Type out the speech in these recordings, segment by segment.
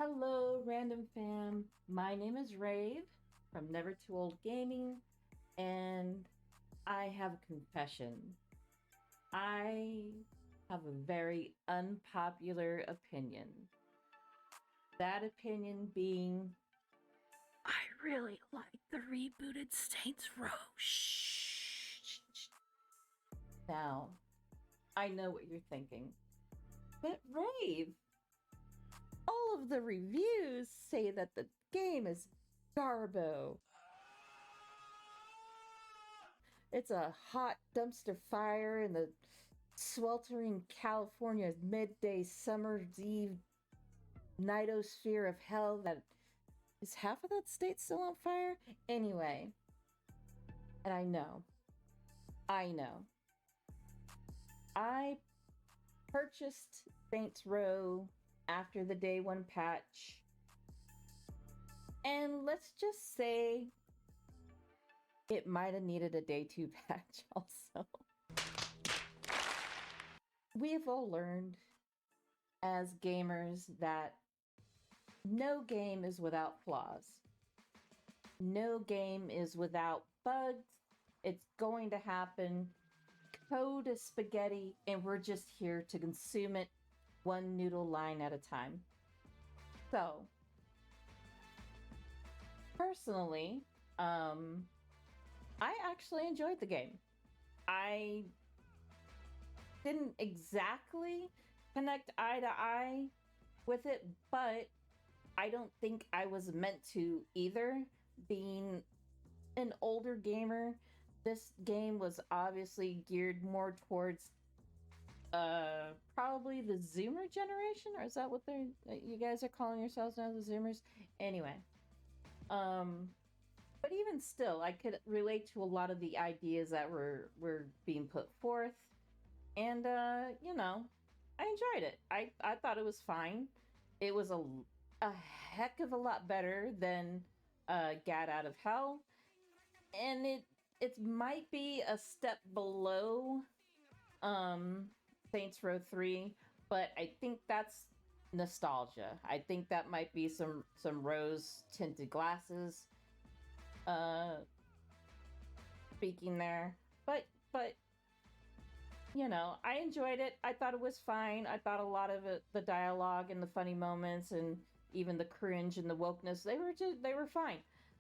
Hello, random fam. My name is Rave from Never Too Old Gaming, and I have a confession. I have a very unpopular opinion. That opinion being, I really like the rebooted Saints Row. Shh. Now, I know what you're thinking, but Rave, all of the reviews say that the game is garbo. It's a hot dumpster fire in the sweltering California midday summer's eve nightosphere of hell that is half of that state still on fire? Anyway, and I know. I purchased Saints Row after the day one patch, and let's just say it might have needed a day two patch also. We've all learned as gamers that no game is without flaws. No game is without bugs. It's going to happen. Code is spaghetti, and we're just here to consume it one noodle line at a time. So, personally, I actually enjoyed the game. I didn't exactly connect eye to eye with it, but I don't think I was meant to either. Being an older gamer, this game was obviously geared more towards probably the Zoomer generation, or is that what you guys are calling yourselves now, the Zoomers? Anyway, but even still, I could relate to a lot of the ideas that were being put forth, and I enjoyed it. I thought it was fine. It was a heck of a lot better than Gat Out of Hell, and it might be a step below Saints Row 3, but I think that's nostalgia. I think that might be some rose tinted glasses speaking there. But I enjoyed it. I thought it was fine. I thought a lot of it, the dialogue and the funny moments and even the cringe and the wokeness, they were fine.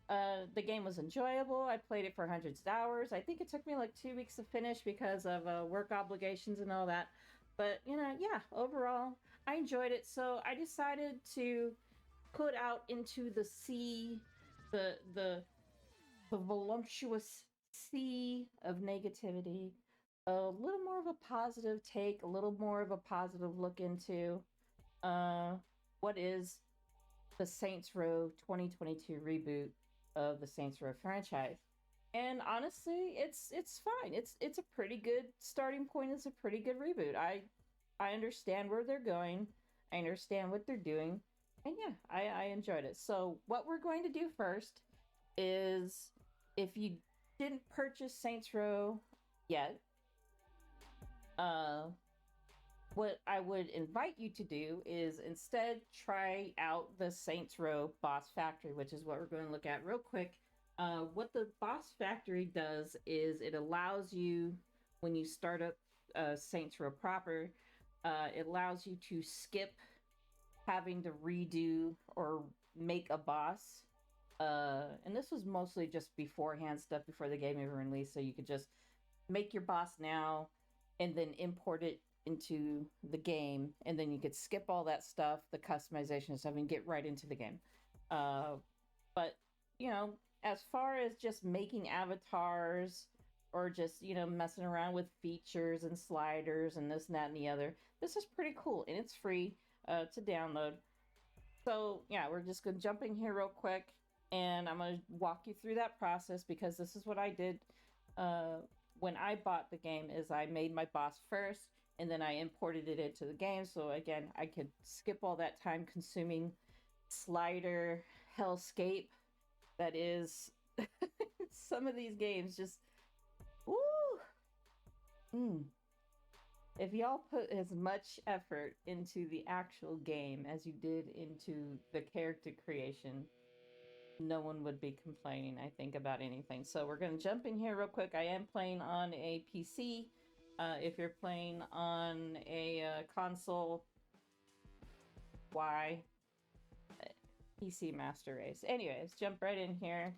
The game was enjoyable. I played it for hundreds of hours. I think it took me like 2 weeks to finish because of work obligations and all that. But yeah, overall, I enjoyed it. So I decided to put out into the sea, the voluptuous sea of negativity, a little more of a positive take, a little more of a positive look into uh, what is the Saints Row 2022 reboot of the Saints Row franchise. And honestly, it's fine. It's a pretty good starting point. It's a pretty good reboot. I understand where they're going. I understand what they're doing. And yeah, I enjoyed it. So what we're going to do first is, if you didn't purchase Saints Row yet, uh what I would invite you to do is instead try out the Saints Row Boss Factory, which is what we're going to look at real quick. What the Boss Factory does is it allows you, when you start up Saints Row proper, it allows you to skip having to redo or make a boss. And this was mostly just beforehand stuff before the game even released, so you could just make your boss now and then import it into the game, and then you could skip all that stuff, the customization stuff, and get right into the game. But as far as just making avatars or just messing around with features and sliders and this and that and the other, this is pretty cool, and it's free to download. So yeah, we're just gonna jump in here real quick, and I'm gonna walk you through that process, because this is what I did when I bought the game. Is I made my boss first, and then I imported it into the game. So again, I could skip all that time consuming slider hellscape that is some of these games. Just woo. if y'all put as much effort into the actual game as you did into the character creation, no one would be complaining, I think, about anything. So we're going to jump in here real quick. I am playing on a PC. If you're playing on a console, why? PC Master Race. Anyways, jump right in here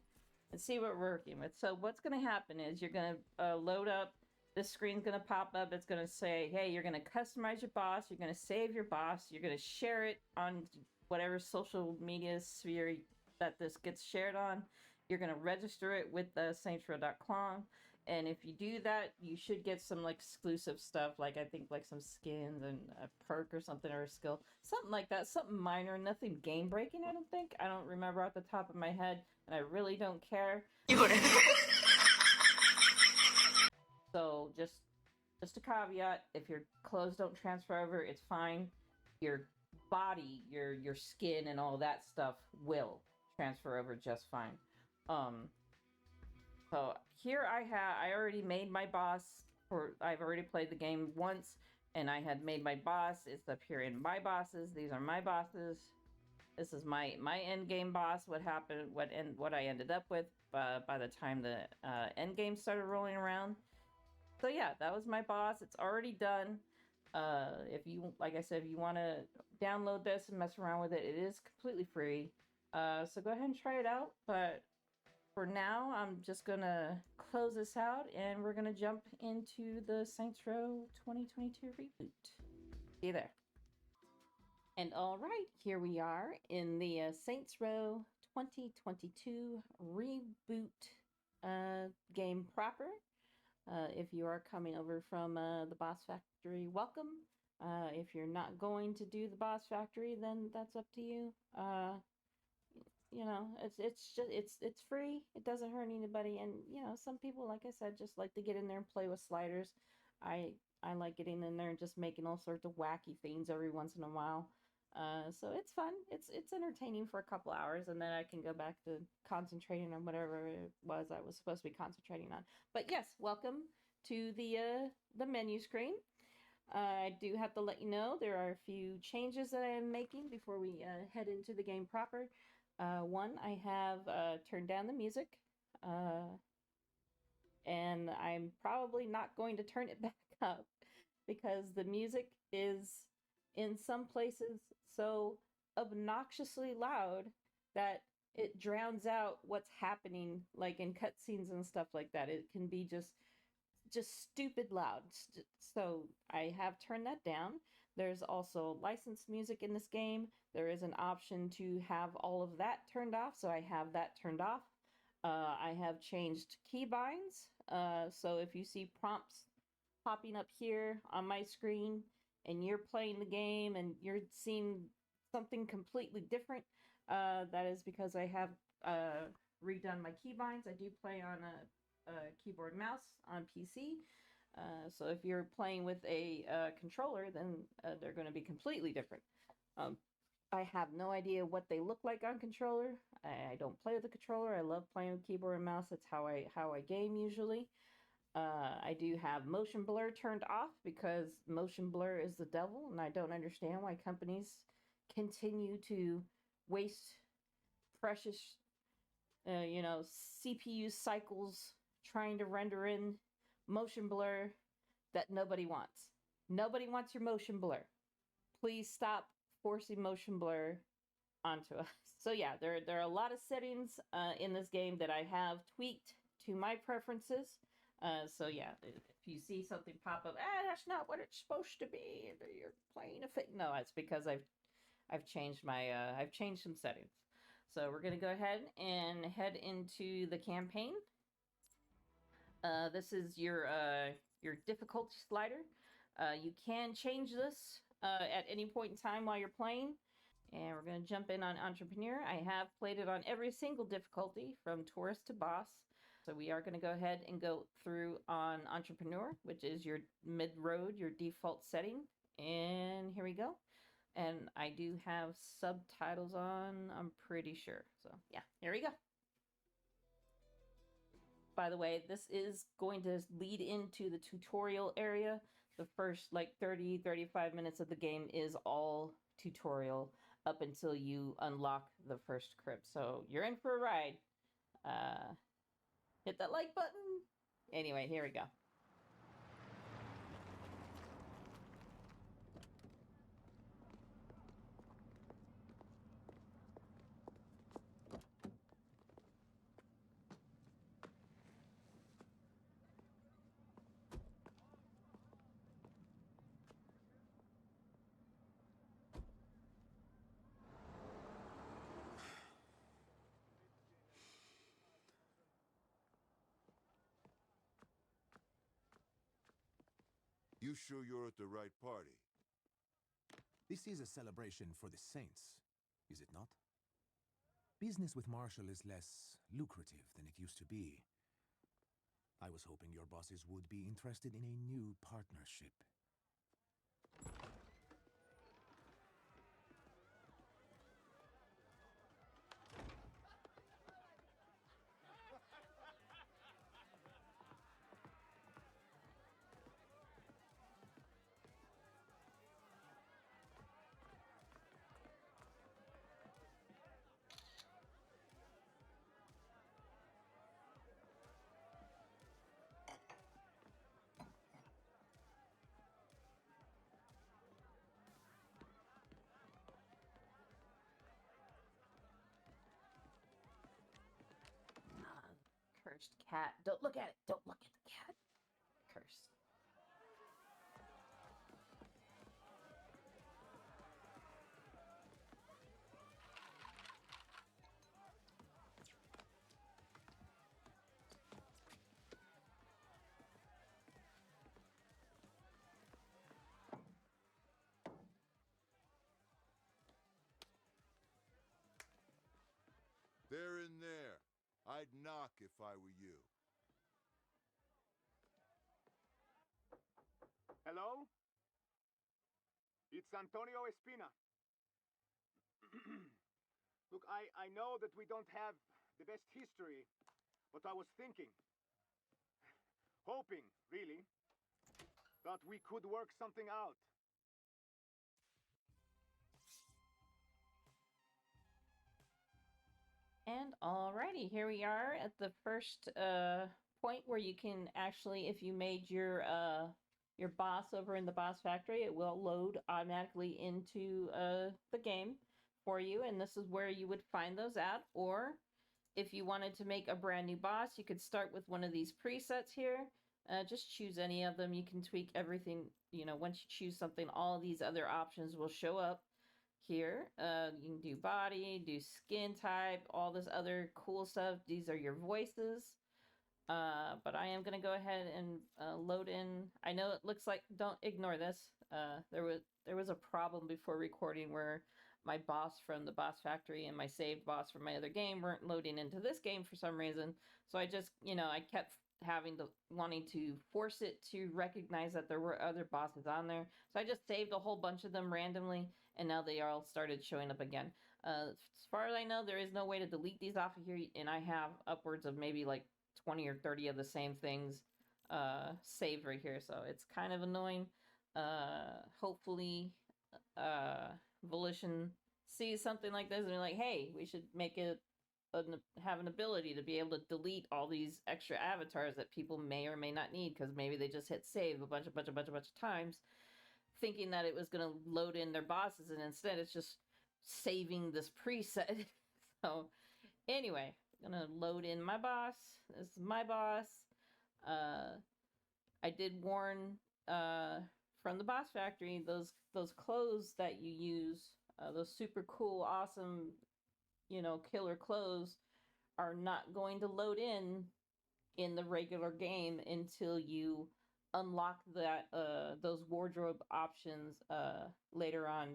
and see what we're working with. So what's going to happen is you're going to load up. This screen's going to pop up. It's going to say, hey, you're going to customize your boss. You're going to save your boss. You're going to share it on whatever social media sphere that this gets shared on. You're going to register it with saintsrow.com. And if you do that, you should get some like exclusive stuff, like I think like some skins and a perk or something, or a skill, something like that, something minor, nothing game breaking. I don't think. I don't remember off the top of my head, and I really don't care. So just a caveat: if your clothes don't transfer over, it's fine. Your body, your skin, and all that stuff will transfer over just fine. So here I already made my boss. I've already played the game once, and I had made my boss. It's up here in my bosses. These are my bosses. This is my end game boss. What happened? What I ended up with by the time the end game started rolling around. So yeah, that was my boss. It's already done. If you, like I said, if you want to download this and mess around with it, it is completely free. So go ahead and try it out. But for now, I'm just gonna close this out, and we're gonna jump into the Saints Row 2022 reboot. See you there. And all right, here we are in the Saints Row 2022 reboot game proper. If you are coming over from the Boss Factory, welcome. If you're not going to do the Boss Factory, then that's up to you. You know, it's free. It doesn't hurt anybody, and you know, some people, like I said, just like to get in there and play with sliders. I like getting in there and just making all sorts of wacky things every once in a while. So it's fun. It's entertaining for a couple hours, and then I can go back to concentrating on whatever it was I was supposed to be concentrating on. But yes, welcome to the menu screen. I do have to let you know there are a few changes that I am making before we head into the game proper. One, I have turned down the music, and I'm probably not going to turn it back up because the music is in some places so obnoxiously loud that it drowns out what's happening, like in cutscenes and stuff like that. It can be just stupid loud. So I have turned that down. There's also licensed music in this game. There is an option to have all of that turned off, so I have that turned off. I have changed keybinds, so if you see prompts popping up here on my screen and you're playing the game and you're seeing something completely different, that is because I have redone my keybinds. I do play on a keyboard mouse on PC. So if you're playing with a controller, then they're going to be completely different. I have no idea what they look like on controller. I don't play with a controller. I love playing with keyboard and mouse. That's how I game usually. I do have motion blur turned off because motion blur is the devil, and I don't understand why companies continue to waste precious, CPU cycles trying to render in motion blur that nobody wants. Nobody wants your motion blur. Please stop forcing motion blur onto us. So yeah, there are a lot of settings in this game that I have tweaked to my preferences. So yeah, if you see something pop up, that's not what it's supposed to be. You're playing a fake. No, it's because I've changed my I've changed some settings. So we're gonna go ahead and head into the campaign. This is your difficulty slider. You can change this at any point in time while you're playing. And we're going to jump in on Entrepreneur. I have played it on every single difficulty from Tourist to Boss. So we are going to go ahead and go through on Entrepreneur, which is your mid-road, your default setting. And here we go. And I do have subtitles on, I'm pretty sure. So yeah, here we go. By the way, this is going to lead into the tutorial area. the first like 30-35 minutes of the game is all tutorial up until you unlock the first crypt. So you're in for a ride. Hit that like button. Anyway, here we go. You sure you're at the right party? This is a celebration for the saints, is it not? Business with Marshall is less lucrative than it used to be. I was hoping your bosses would be interested in a new partnership. Cursed cat. Don't look at it. Don't look at the cat. Cursed. They're in there. I'd knock if I were you. Hello? It's Antonio Espina. Look, I know that we don't have the best history, but I was thinking, hoping, really, that we could work something out. And alrighty, here we are at the first point where you can actually, if you made your boss over in the boss factory, it will load automatically into the game for you, and this is where you would find those at. Or if you wanted to make a brand new boss, you could start with one of these presets here. Just choose any of them. You can tweak everything. You know, once you choose something, all these other options will show up here. You can do body, do skin type, all this other cool stuff. These are your voices. But I am going to go ahead and load in. I know it looks like, don't ignore this. There was a problem before recording where my boss from the boss factory and my saved boss from my other game weren't loading into this game for some reason. So I just, I kept wanting to force it to recognize that there were other bosses on there. So I just saved a whole bunch of them randomly, and now they all started showing up again. As far as I know, there is no way to delete these off of here, and I have upwards of maybe like 20 or 30 of the same things saved right here, so it's kind of annoying. Hopefully Volition sees something like this and be like, hey, we should make it have an ability to be able to delete all these extra avatars that people may or may not need, because maybe they just hit save a bunch of times thinking that it was going to load in their bosses, and instead it's just saving this preset. So anyway, I'm gonna load in my boss. This is my boss. I did warn from the boss factory, those clothes that you use, those super cool, awesome, killer clothes, are not going to load in the regular game until you unlock that those wardrobe options later on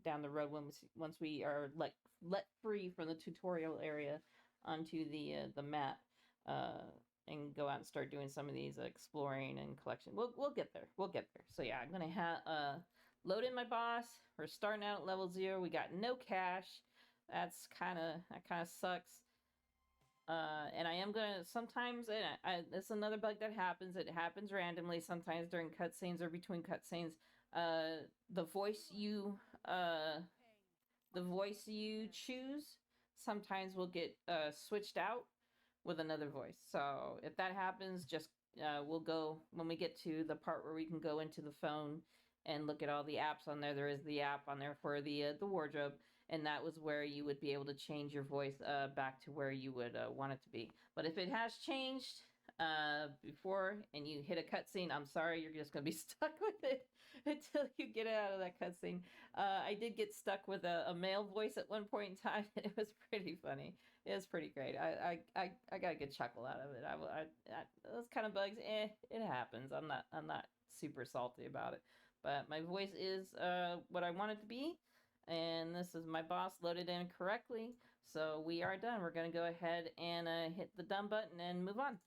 down the road, once we are let free from the tutorial area onto the map, and go out and start doing some of these exploring and collection. We'll get there. We'll get there. So yeah, I'm gonna load in my boss. We're starting out at level 0. We got no cash. That kind of sucks. And I am gonna sometimes, it's another bug that happens. It happens randomly, sometimes during cutscenes or between cutscenes. The voice you choose sometimes will get switched out with another voice. So if that happens, just we'll go when we get to the part where we can go into the phone and look at all the apps on there. There is the app on there for the wardrobe, and that was where you would be able to change your voice back to where you would want it to be. But if it has changed before and you hit a cutscene, I'm sorry, you're just gonna be stuck with it until you get out of that cutscene. I did get stuck with a male voice at one point in time. It was pretty funny. It was pretty great. I got a good chuckle out of it. Those kind of bugs, it happens. I'm not super salty about it. But my voice is what I want it to be, and this is my boss loaded in correctly. So we are done. We're gonna go ahead and hit the done button and move on.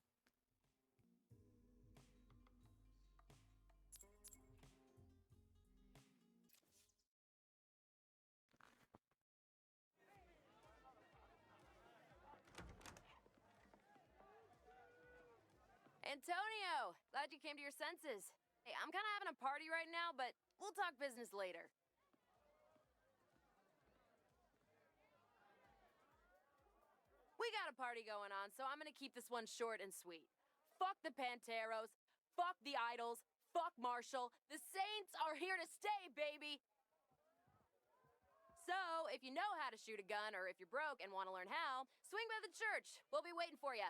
Antonio, glad you came to your senses. Hey, I'm kind of having a party right now, but we'll talk business later. We got a party going on, so I'm gonna keep this one short and sweet. Fuck the Panteros, fuck the Idols, fuck Marshall. The Saints are here to stay, baby! So, if you know how to shoot a gun, or if you're broke and want to learn how, swing by the church. We'll be waiting for you.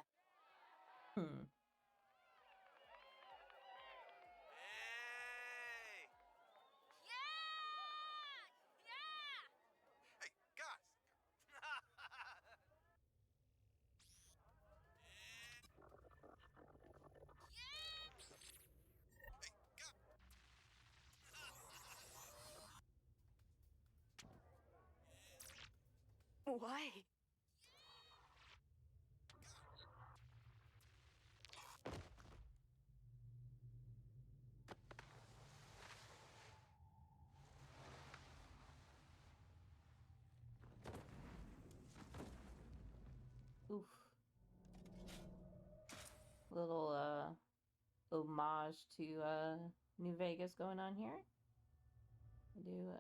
Why? Oof. Little homage to New Vegas going on here.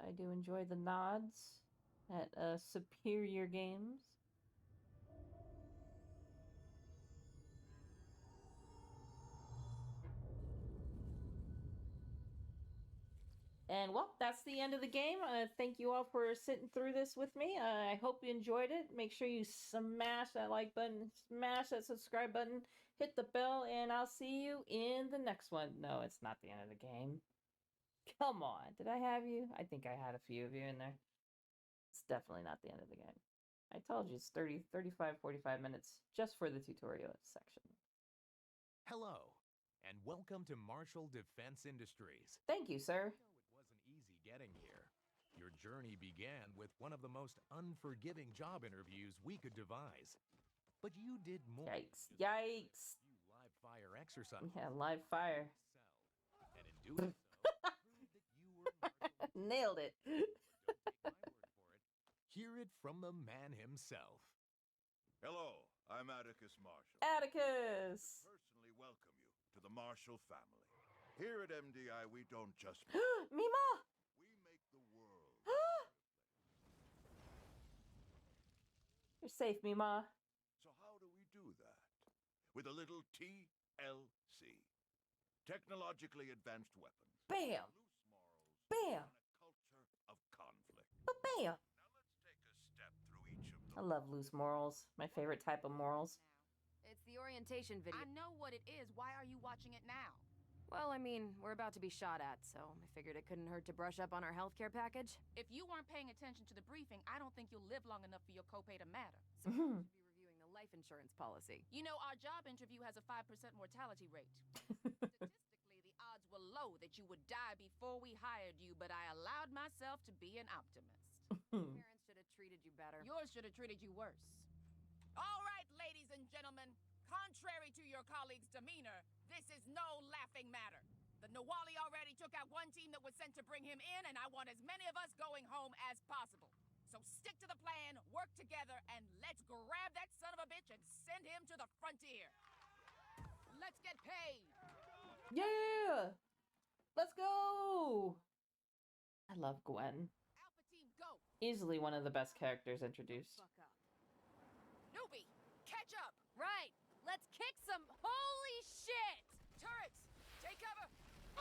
I do enjoy the nods at Superior Games. And well, that's the end of the game. Thank you all for sitting through this with me. I hope you enjoyed it. Make sure you smash that like button, smash that subscribe button, hit the bell, and I'll see you in the next one. No, it's not the end of the game. Come on, did I have you? I think I had a few of you in there. It's definitely not the end of the game. I told you it's 30, 35, 45 minutes just for the tutorial section. Hello, and welcome to Marshall Defense Industries. Thank you, sir. It wasn't easy getting here. Your journey began with one of the most unforgiving job interviews we could devise. But you did more. Yikes. Yikes. You live fire exercise. Yeah, live fire. And in doing so, proved that you were Marshall. Nailed it. Don't take my word for it. Hear it from the man himself. Hello, I'm Atticus Marshall. Atticus! Personally welcome you to the Marshall family. Here at MDI, we don't just Mima! we make the world a better place. You're safe, Mima. So how do we do that? With a little TLC. Technologically advanced weapons. Bam! Loose morals. Bam! And a culture of conflict. Bam! Now let's take a step through each of I them. love loose morals. My favorite type of morals. It's the orientation video. I know what it is. Why are you watching it now? Well, I mean, we're about to be shot at, so I figured it couldn't hurt to brush up on our healthcare package. If you weren't paying attention to the briefing, I don't think you'll live long enough for your copay to matter. So we should be reviewing the life insurance policy. You know, our job interview has a 5% mortality rate. Statistically, the odds were low that you would die before we hired you, but I allowed myself to be an optimist. Parents should have treated you better. Yours should have treated you worse. All right, ladies and gentlemen. Contrary to your colleague's demeanor, this is no laughing matter. The Nawali already took out one team that was sent to bring him in, and I want as many of us going home as possible. So So stick to the plan, work together, and let's grab that son of a bitch and send him to the frontier. Let's get paid. Yeah! Let's go! I love Gwen. Alpha team, go. Easily one of the best characters introduced. Fuck up. Newbie, catch up. Right. Let's kick some. Holy shit! Turrets, take cover.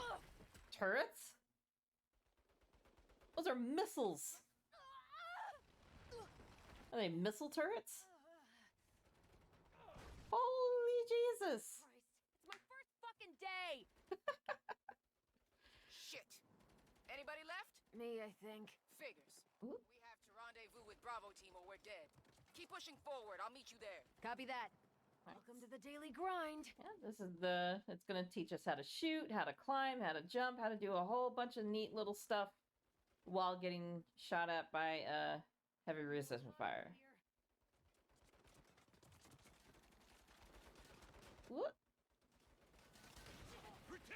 Ugh. Turrets? Those are missiles. Are they missile turrets? Holy Jesus! Christ, it's my first fucking day. Shit. Anybody left? Me, I think. Figures. Ooh. We have to rendezvous with Bravo team or we're dead. Keep pushing forward. I'll meet you there. Copy that. Welcome to the daily grind. Yeah, this is it's gonna teach us how to shoot, how to climb, how to jump, how to do a whole bunch of neat little stuff while getting shot at by heavy resistance fire. What?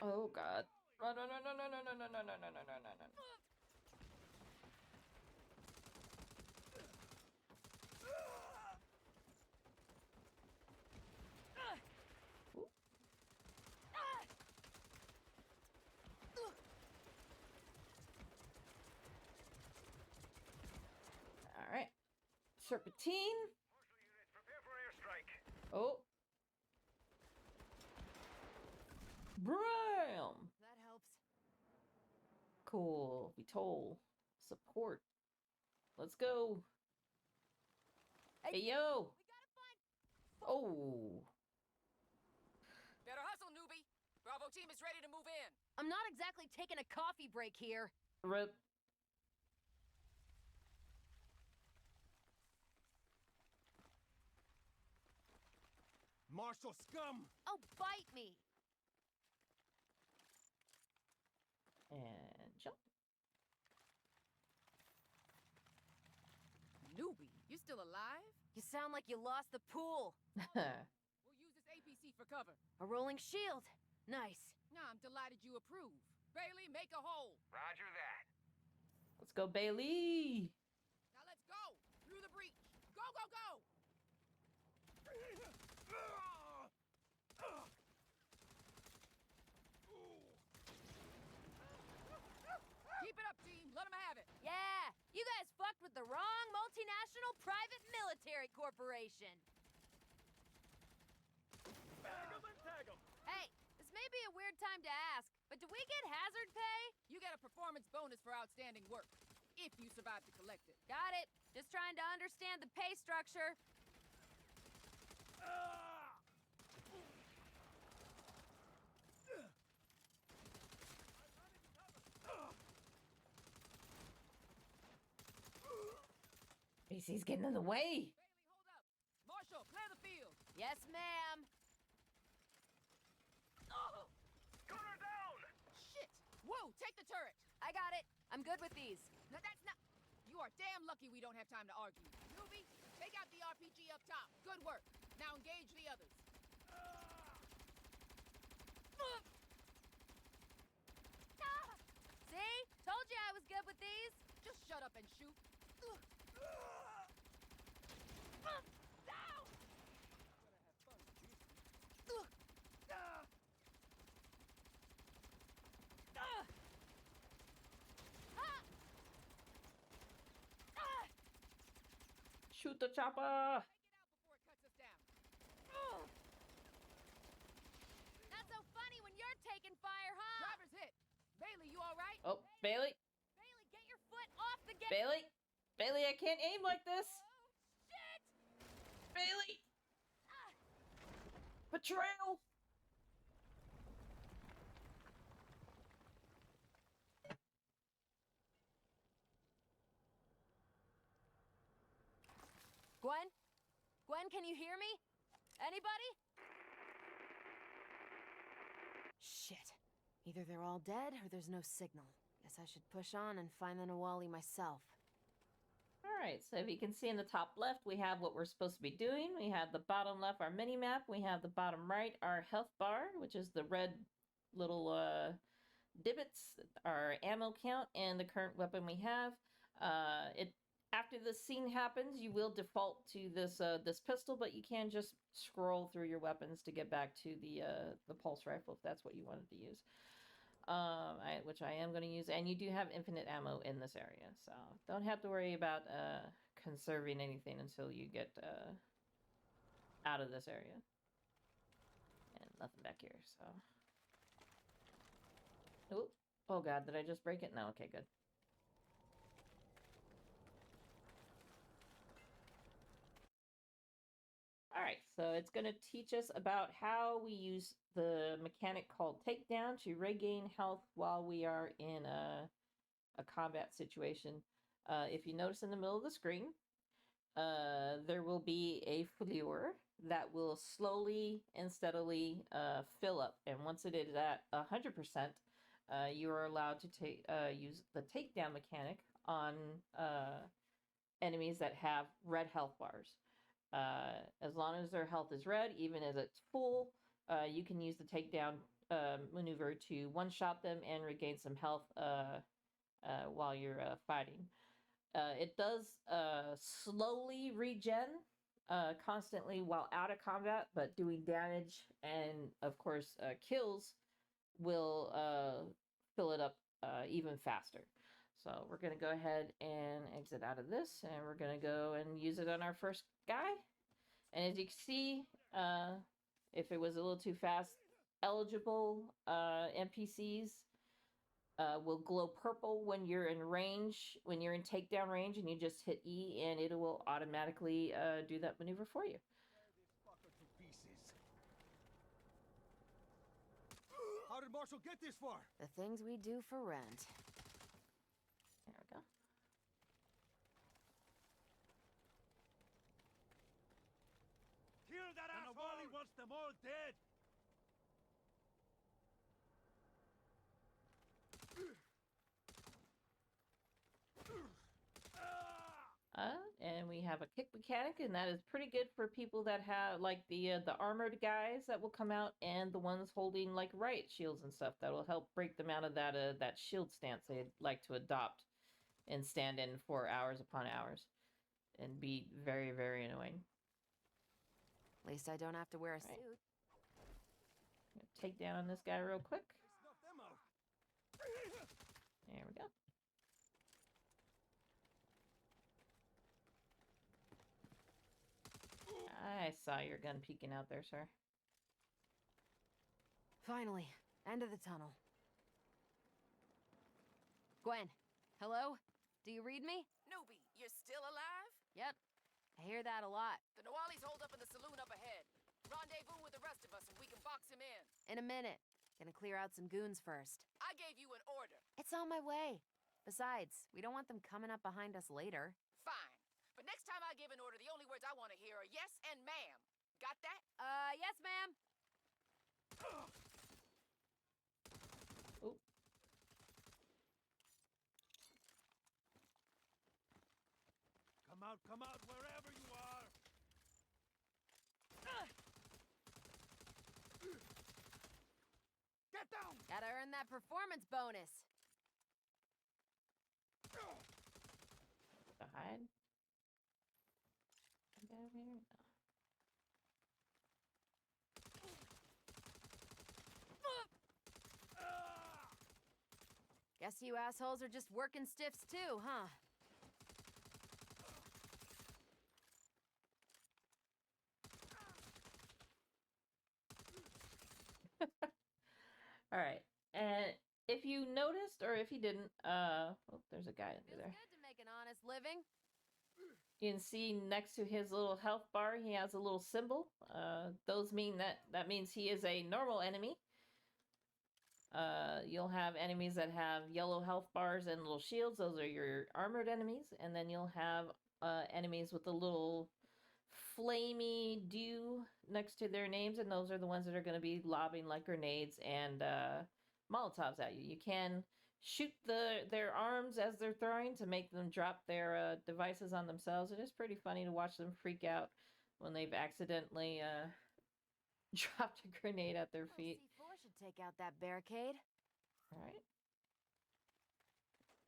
Oh god. No, no, no, no, no, no, no, no, no, no, no, no, no, no. All right. Serpentine. Prepare for airstrike. Oh. Bram. That helps. Cool. Vitol. Support. Let's go. Hey, yo. We gotta find. Oh. Better hustle, newbie. Bravo team is ready to move in. I'm not exactly taking a coffee break here. Rip. Marshal scum! Oh, bite me. And jump. Newbie, you still alive? You sound like you lost the pool. We'll use this APC for cover. A rolling shield. Nice. Nah, I'm delighted you approve. Bailey, make a hole. Roger that. Let's go, Bailey. Now let's go. Through the breach. Go, go, go. Keep it up, team. Let them have it. Yeah, you guys fucked with the wrong multinational private military corporation. Hey, this may be a weird time to ask, but do we get hazard pay? You get a performance bonus for outstanding work, if you survive to collect it. Got it. Just trying to understand the pay structure. BC's getting in the way. Bailey, hold up. Marshall, clear the field. Yes, ma'am. Gunner down! Shit. Whoa, take the turret. I got it. I'm good with these. Now that's not... You are damn lucky we don't have time to argue. Newbie, take out the RPG up top. Good work. Now engage the others. See? Told you I was good with these. Just shut up and shoot. Down! Shoot the chopper. Take it out before it cuts us down. Not so funny when you're taking fire, huh? Driver's hit. Bailey, you all right? Oh, Bailey. Bailey, get your foot off the gas. Bailey. Bailey, I can't aim like this. Shit! Bailey. Betrayal. Gwen? Gwen, can you hear me? Anybody? Shit. Either they're all dead or there's no signal. Guess I should push on and find the Nawali myself. Alright, so if you can see in the top left, we have what we're supposed to be doing. We have the bottom left, our mini-map. We have the bottom right, our health bar, which is the red little divots, our ammo count, and the current weapon we have. It After this scene happens, you will default to this pistol, but you can just scroll through your weapons to get back to the pulse rifle if that's what you wanted to use. Which I am going to use, and you do have infinite ammo in this area, so don't have to worry about conserving anything until you get out of this area. And nothing back here, so. Oh god, did I just break it? No, okay, good. Alright, so it's going to teach us about how we use the mechanic called takedown to regain health while we are in a combat situation. If you notice in the middle of the screen, there will be a fleur that will slowly and steadily fill up. And once it is at 100%, you are allowed to use the takedown mechanic on enemies that have red health bars. As long as their health is red, even as it's full, you can use the takedown maneuver to one-shot them and regain some health while you're fighting. It does slowly regen constantly while out of combat, but doing damage and, of course, kills will fill it up even faster. So we're going to go ahead and exit out of this, and we're going to go and use it on our first guy. And as you can see, if it was a little too fast, eligible NPCs will glow purple when you're in range, when you're in takedown range, and you just hit E, and it will automatically do that maneuver for you. How did Marshall get this far? The things we do for rent. There we go. Kill that asshole! Wally wants them all dead! And we have a kick mechanic, and that is pretty good for people that have like the armored guys that will come out, and the ones holding like riot shields and stuff that will help break them out of that that shield stance they'd like to adopt and stand in for hours upon hours and be very, very annoying. At least I don't have to wear a Right. suit. Take down this guy real quick. Snuff them out. There we go. I saw your gun peeking out there, sir. Finally, end of the tunnel. Gwen, hello? Do you read me? Newbie, you're still alive? Yep. I hear that a lot. The Nawali's holed up in the saloon up ahead. Rendezvous with the rest of us and we can box him in. In a minute. Gonna clear out some goons first. I gave you an order. It's on my way. Besides, we don't want them coming up behind us later. Fine. But next time I give an order, the only words I want to hear are yes and ma'am. Got that? Yes, ma'am. Oh. Come out, wherever you are! Get down! Gotta earn that performance bonus. To hide. Get over here. No. Guess you assholes are just working stiffs too, huh? All right. And if you noticed, or if you didn't, oh, there's a guy under Feels there. good to make an honest living. You can see next to his little health bar, he has a little symbol. Those mean that means he is a normal enemy. You'll have enemies that have yellow health bars and little shields. Those are your armored enemies. And then you'll have enemies with a little flamey dew next to their names, and those are the ones that are going to be lobbing like grenades and Molotovs at you. You can shoot their arms as they're throwing to make them drop their devices on themselves. It is pretty funny to watch them freak out when they've accidentally dropped a grenade at their feet. C4 should take out that barricade. All right.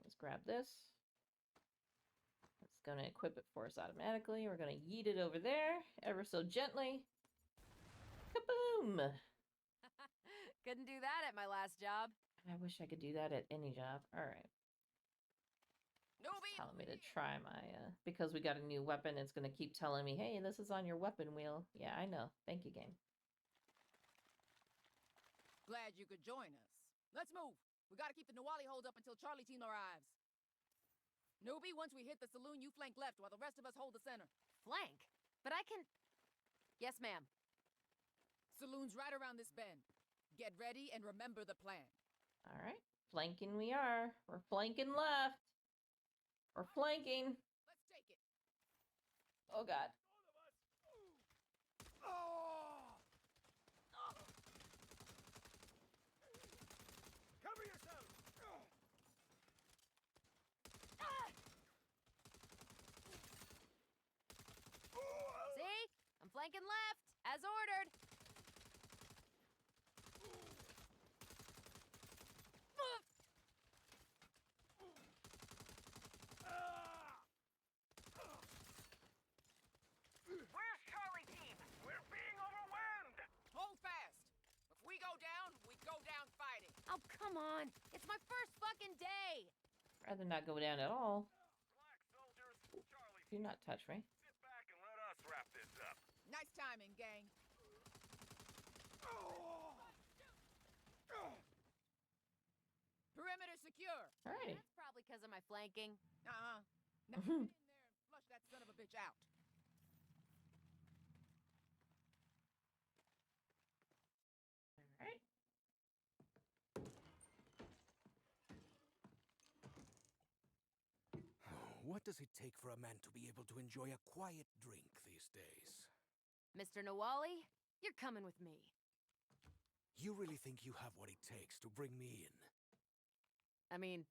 Let's grab this. It's going to equip it for us automatically. We're going to yeet it over there ever so gently. Kaboom! Couldn't do that at my last job. I wish I could do that at any job. All right. Newbie, Telling me to try my, because we got a new weapon, it's going to keep telling me, hey, this is on your weapon wheel. Yeah, I know. Thank you, game. glad you could join us. Let's move. We gotta keep the Nawali hold up until Charlie team arrives. Newbie, once we hit the saloon, you flank left while the rest of us hold the center. Flank? But I can... Yes, ma'am. Saloon's right around this bend. Get ready and remember the plan. All right. Flanking we are. We're flanking left. We're flanking. Let's take it. Oh, God. Cover yourself! See? I'm flanking left, as ordered. Where's Charlie team? We're being overwhelmed! Hold fast. If we go down fighting. Oh, come on. It's my first fucking day. Rather not go down at all. Black soldiers, Charlie, Do not touch me. sit back and let us wrap this up. Nice timing, gang. Perimeter secure. Alrighty. That's probably because of my flanking. Now get in there and flush that son of a bitch out. Alright. What does it take for a man to be able to enjoy a quiet drink these days? Mr. Nawali, you're coming with me. You really think you have what it takes to bring me in? I mean,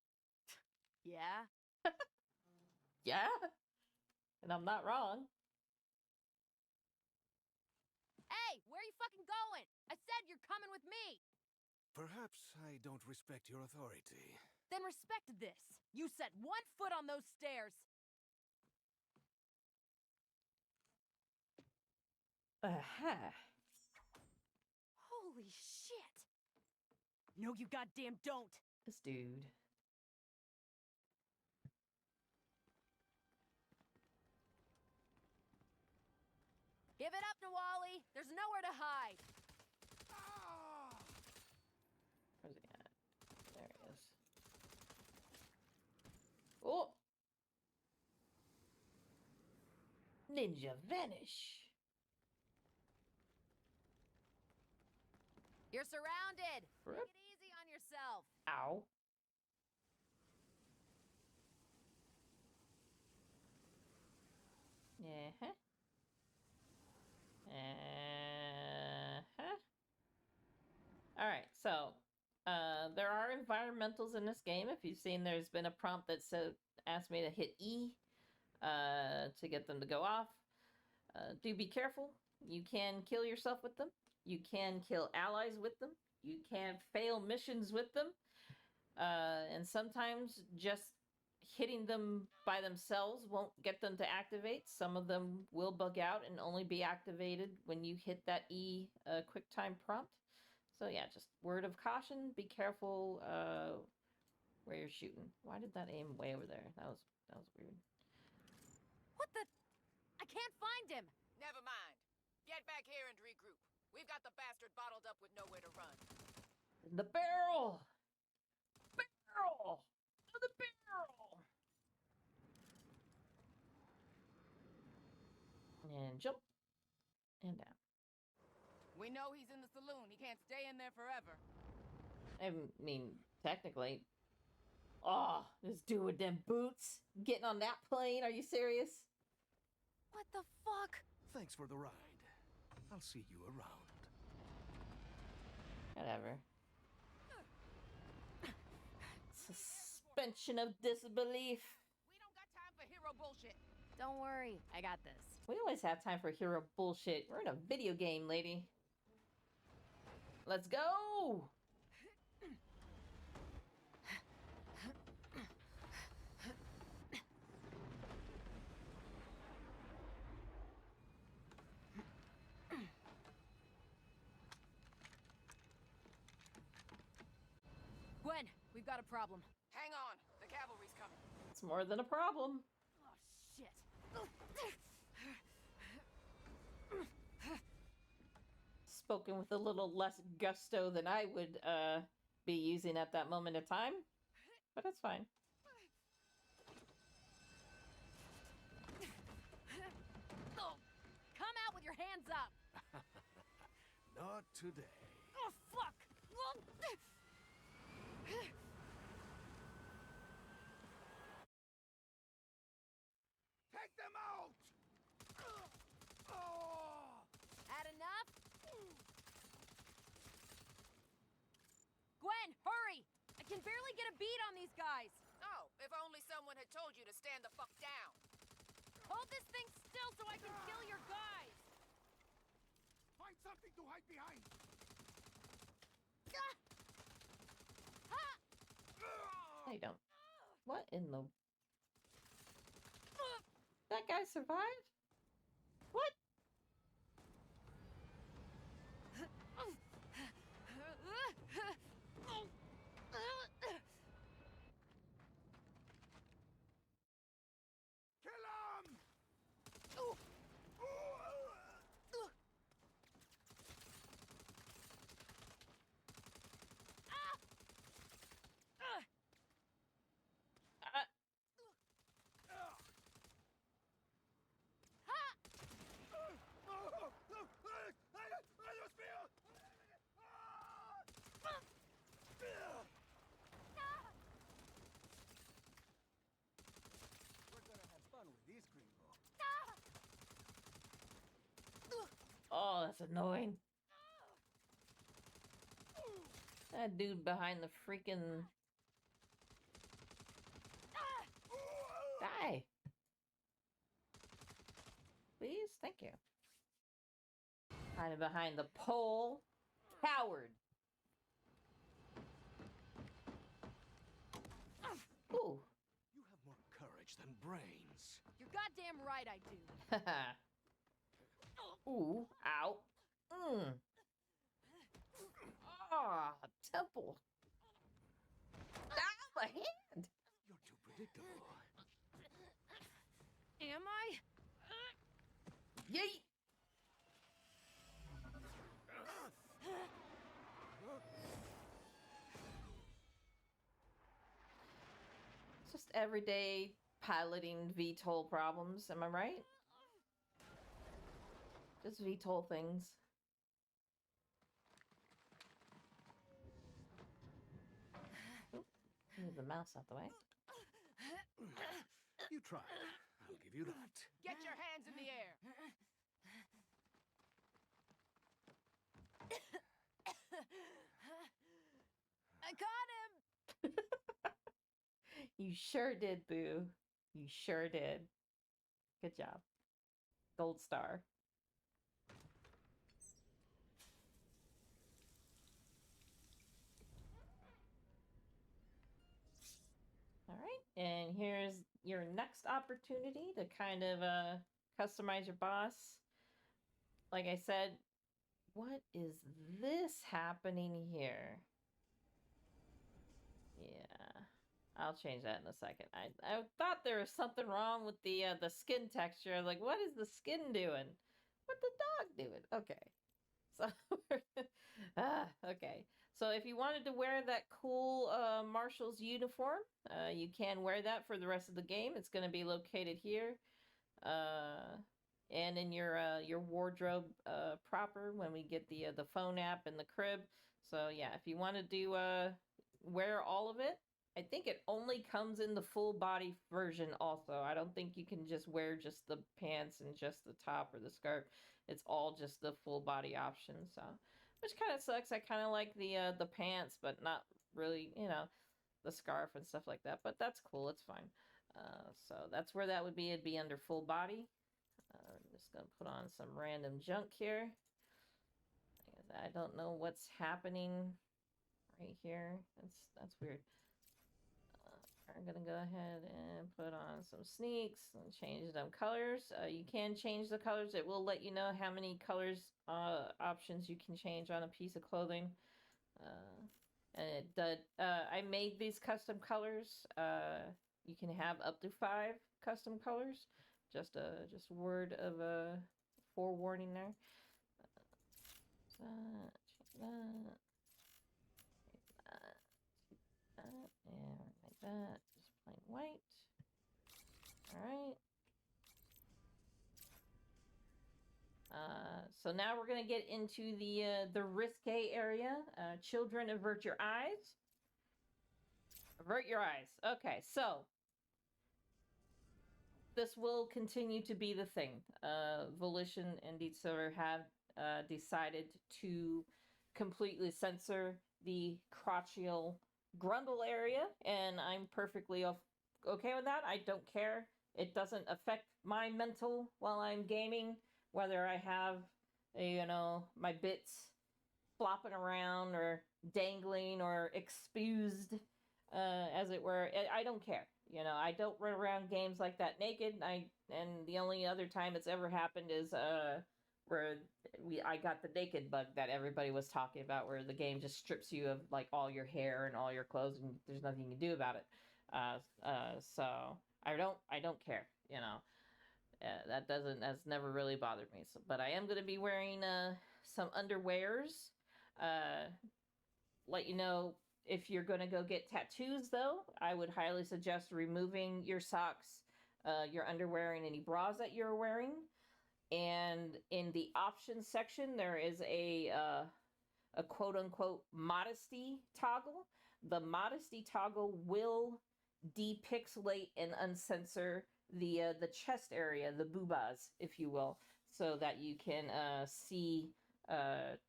yeah. Yeah. And I'm not wrong. Hey, where are you fucking going? I said you're coming with me. Perhaps I don't respect your authority. Then respect this. You set 1 foot on those stairs. Aha. Holy shit. No, you goddamn don't. This dude. Give it up, Nawali. There's nowhere to hide. Where's he at? There he is. Oh! Ninja vanish. You're surrounded. Rip. Take it easy on yourself. Ow. Uh-huh. Uh-huh. Alright, so there are environmentals in this game. If you've seen, there's been a prompt that said asked me to hit E to get them to go off. Do be careful. You can kill yourself with them. You can kill allies with them. You can fail missions with them. And sometimes just hitting them by themselves won't get them to activate. Some of them will bug out and only be activated when you hit that E quick time prompt. So yeah, just word of caution. Be careful where you're shooting. Why did that aim way over there? That was weird. What the? I can't find him. Never mind. Get back here and regroup. We've got the bastard bottled up with nowhere to run. The barrel! Barrel! To the barrel! And jump. And down. We know he's in the saloon. He can't stay in there forever. I mean, technically. Oh, this dude with them boots. Getting on that plane. Are you serious? What the fuck? Thanks for the ride. I'll see you around. Whatever. Suspension of disbelief. We don't got time for hero bullshit. Don't worry. I got this. We always have time for hero bullshit. We're in a video game, lady. Let's go! Gwen, we've got a problem. Hang on, the cavalry's coming. It's more than a problem. Oh, shit. Spoken with a little less gusto than I would be using at that moment of time, but it's fine. Come out with your hands up. Not today. Oh, fuck. Take them out! Oh! Had enough? Gwen, hurry! I can barely get a beat on these guys. Oh, if only someone had told you to stand the fuck down. Hold this thing still so I can kill your guys. Find something to hide behind! I don't. What in the... That guy survived? What? Kill him! We're gonna have fun with this gringo. Oh, that's annoying. That dude behind the freaking... Die. Please? Thank you. Hiding behind the pole. Coward. Ooh. You have more courage than brains. You're goddamn right I do. Haha. Ooh. Ow. Mmm. Ah, temple. Ah, my hand. You're too predictable. Am I? Yeet. It's just everyday piloting VTOL problems, am I right? Just VTOL things. Oop, move the mouse out the way. You tried. I'll give you that. Get your hands in the air. I got him. You sure did, Boo. You sure did. Good job. Gold star. All right, and here's your next opportunity to kind of customize your boss. Like I said, what is this happening here? Yeah, I'll change that in a second. I thought there was something wrong with the skin texture. I was like, what is the skin doing? What the dog doing? Okay, so okay. So if you wanted to wear that cool Marshal's uniform, you can wear that for the rest of the game. It's going to be located here, and in your wardrobe proper when we get the phone app and the crib. So yeah, if you want to do wear all of it, I think it only comes in the full body version. Also, I don't think you can just wear just the pants and just the top or the skirt. It's all just the full body option. So. Which kind of sucks. I kind of like the pants, but not really, you know, the scarf and stuff like that. But that's cool. It's fine. So that's where that would be. It'd be under full body. I'm just going to put on some random junk here. I don't know what's happening right here. That's weird. I'm going to go ahead and put on some sneaks and change them colors. You can change the colors. It will let you know how many colors options you can change on a piece of clothing. And I made these custom colors. You can have up to 5 custom colors. Just a word of a forewarning there. That, that, and like that. Just plain white. All right. So now we're gonna get into the risque area. Children, avert your eyes. Avert your eyes. Okay, so this will continue to be the thing. Volition and Deep Silver have decided to completely censor the crotchial grundle area, and I'm perfectly okay with that. I don't care. It doesn't affect my mental while I'm gaming, whether I have, my bits flopping around or dangling or exposed, as it were. I don't care. I don't run around games like that naked. And the only other time it's ever happened is where I got the naked bug that everybody was talking about, where the game just strips you of like all your hair and all your clothes, and there's nothing you can do about it. So I don't care. That's never really bothered me. So, but I am going to be wearing some underwears. Let you know, if you're going to go get tattoos, though, I would highly suggest removing your socks, your underwear, and any bras that you're wearing. And in the options section, there is a quote unquote modesty toggle. The modesty toggle will depixelate and uncensor the chest area, the boobas, if you will, so that you can see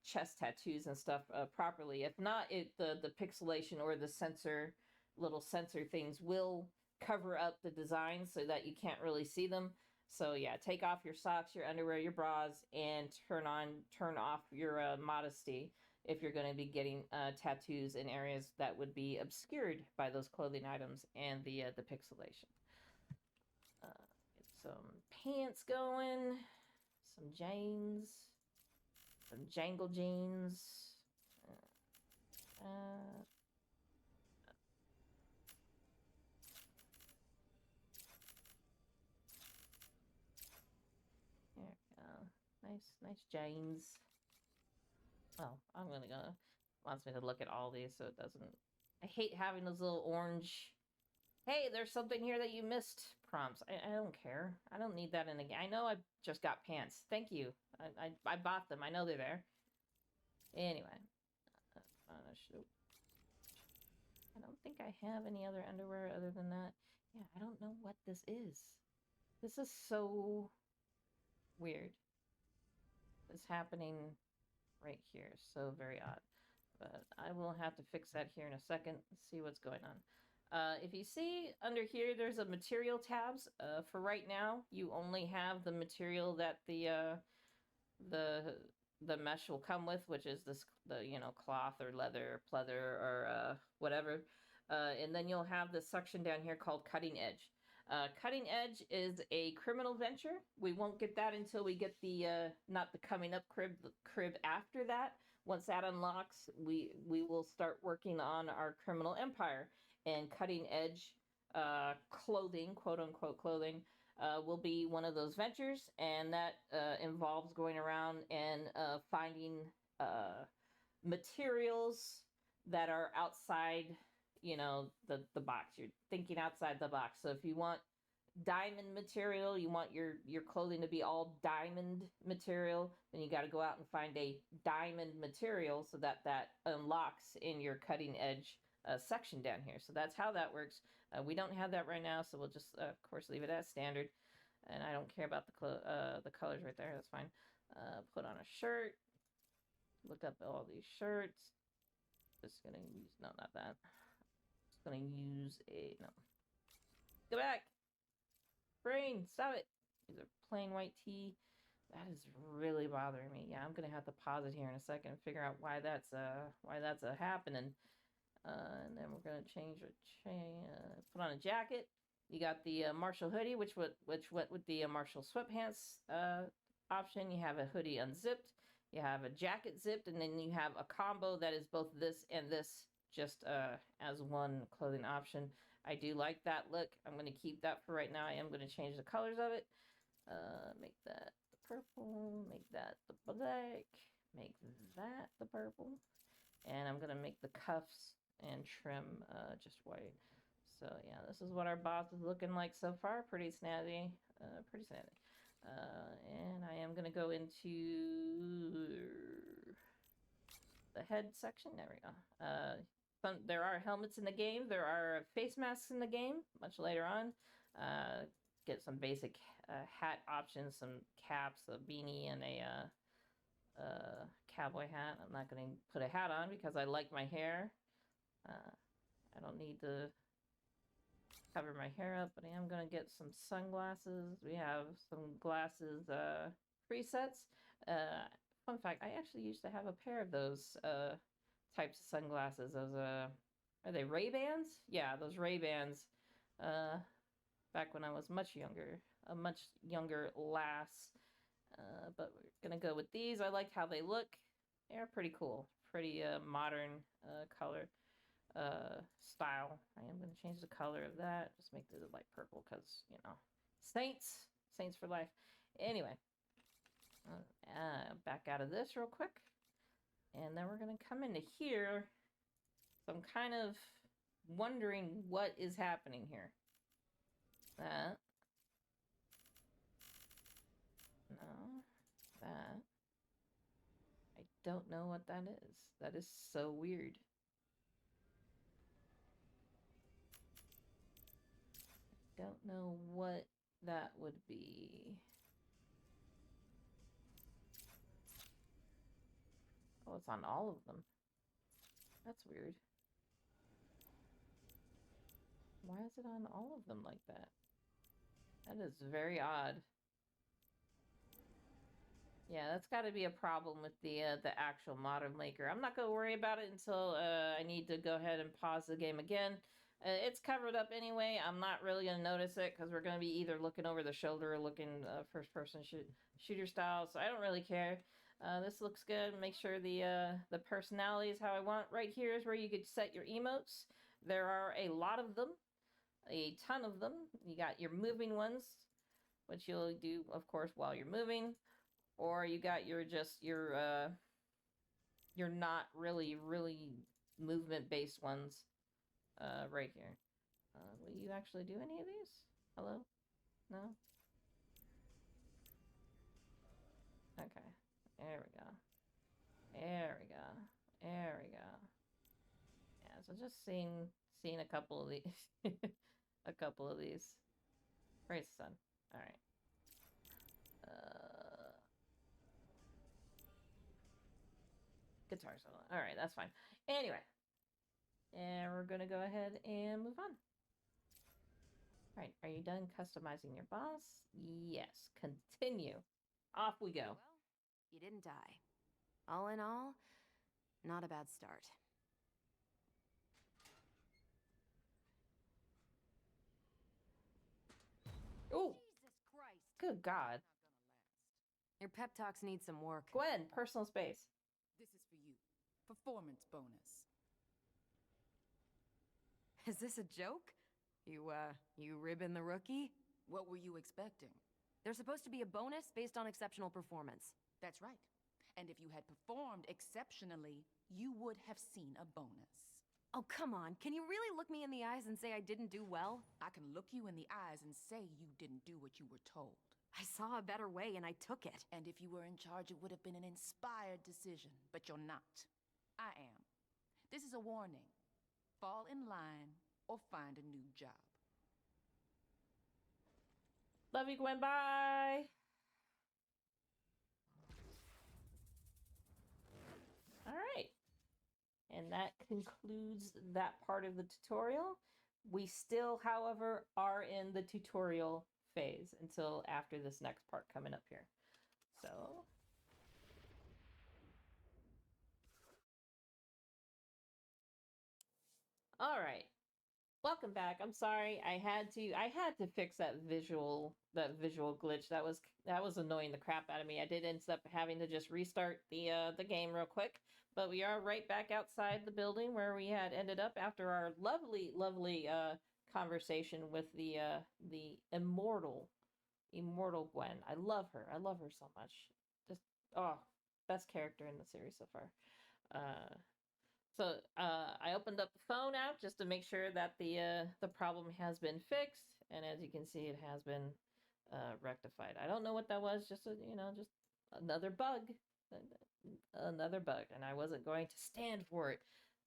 chest tattoos and stuff properly. If not, the pixelation or the little sensor things will cover up the designs so that you can't really see them. So yeah, take off your socks, your underwear, your bras, and turn off your modesty if you're going to be getting tattoos in areas that would be obscured by those clothing items and the pixelation. Get some pants going, some jeans, some jangle jeans. There we go. Nice jeans. Oh, I'm gonna go. Wants me to look at all these so it doesn't. I hate having those little orange. Hey, there's something here that you missed prompts. I don't care. I don't need that in a game. I know I just got pants. Thank you. I bought them. I know they're there. Anyway. I don't think I have any other underwear other than that. Yeah, I don't know what this is. This is so weird. It's happening right here. So very odd. But I will have to fix that here in a second. See what's going on. If you see under here, there's a material tabs. For right now, you only have the material that the mesh will come with, which is the cloth or leather, pleather, or whatever. And then you'll have this section down here called Cutting Edge. Cutting Edge is a criminal venture. We won't get that until we get the not the coming up crib after that. Once that unlocks, we will start working on our criminal empire, and Cutting Edge clothing, quote unquote clothing, will be one of those ventures, and that involves going around and finding materials that are outside, the box. You're thinking outside the box. So if you want diamond material, you want your clothing to be all diamond material, then you got to go out and find a diamond material so that unlocks in your Cutting Edge section down here. So that's how that works. We don't have that right now, so we'll just of course leave it as standard, and I don't care about the colors right there. That's fine. Put on a shirt, look up all these shirts. Just gonna use, no, not that. Just gonna use no, go back. Brain, stop it. These are plain white tee. That is really bothering me. Yeah, I'm gonna have to pause it here in a second and figure out why that's happening. And then we're gonna put on a jacket. You got the Marshall hoodie, which went with the Marshall sweatpants option. You have a hoodie unzipped. You have a jacket zipped, and then you have a combo that is both this and this just as one clothing option. I do like that look. I'm going to keep that for right now. I am going to change the colors of it. Make that the purple, make that the black, make that the purple. And I'm going to make the cuffs and trim just white. So yeah, this is what our boss is looking like so far. Pretty snazzy. Pretty snazzy. And I am going to go into the head section. There we go. There are helmets in the game. There are face masks in the game much later on. Get some basic hat options, some caps, a beanie, and a cowboy hat. I'm not going to put a hat on because I like my hair. I don't need to cover my hair up, but I am going to get some sunglasses. We have some glasses presets. Fun fact, I actually used to have a pair of those types of sunglasses. Those, are they Ray-Bans? Yeah, those Ray-Bans. Back when I was much younger. A much younger lass. But we're going to go with these. I like how they look. They're pretty cool. Pretty modern color style. I am going to change the color of that. Just make it light purple because, you know, Saints for life. Anyway, back out of this real quick. And then we're going to come into here. So I'm kind of wondering what is happening here. That. No. That. I don't know what that is. That is so weird. Don't know what that would be. Oh, it's on all of them. That's weird. Why is it on all of them like that? That is very odd. Yeah, that's got to be a problem with the actual modern maker. I'm not going to worry about it until I need to go ahead and pause the game again. It's covered up anyway. I'm not really going to notice it because we're going to be either looking over the shoulder or looking first-person shooter style, so I don't really care. This looks good. Make sure the personality is how I want. Right here is where you could set your emotes. There are a lot of them, a ton of them. You got your moving ones, which you'll do, of course, while you're moving, or you got your not really movement-based ones. Right here. Will you actually do any of these? Hello? No? Okay. There we go. There we go. There we go. Yeah, so just seeing a couple of these. A couple of these. Praise the sun. Alright. Guitar solo. Alright, that's fine. Anyway. And we're going to go ahead and move on. All right, are you done customizing your boss? Yes, continue. Off we go. Well, you didn't die. All in all, not a bad start. Oh, Jesus Christ. good God. Your pep talks need some work. Gwen, personal space. This is for you. Performance bonus. Is this a joke? You ribbon the rookie? What were you expecting? There's supposed to be a bonus based on exceptional performance. That's right. And if you had performed exceptionally, you would have seen a bonus. Oh, come on. Can you really look me in the eyes and say I didn't do well? I can look you in the eyes and say you didn't do what you were told. I saw a better way and I took it. And if you were in charge, it would have been an inspired decision. But you're not. I am. This is a warning. Fall in line or find a new job. Love you, Gwen. Bye. All right. And that concludes that part of the tutorial. We still, however, are in the tutorial phase until after this next part coming up here. So... all right. Welcome back. I'm sorry. I had to fix that visual glitch. That was annoying the crap out of me. I did end up having to just restart the game real quick, But we are right back outside the building where we had ended up after our lovely conversation with the immortal Gwen. I love her. I love her so much. Just oh, best character in the series so far. I opened up the phone app just to make sure that the problem has been fixed, and as you can see, it has been rectified. I don't know what that was. Just just another bug, another bug, and I wasn't going to stand for it,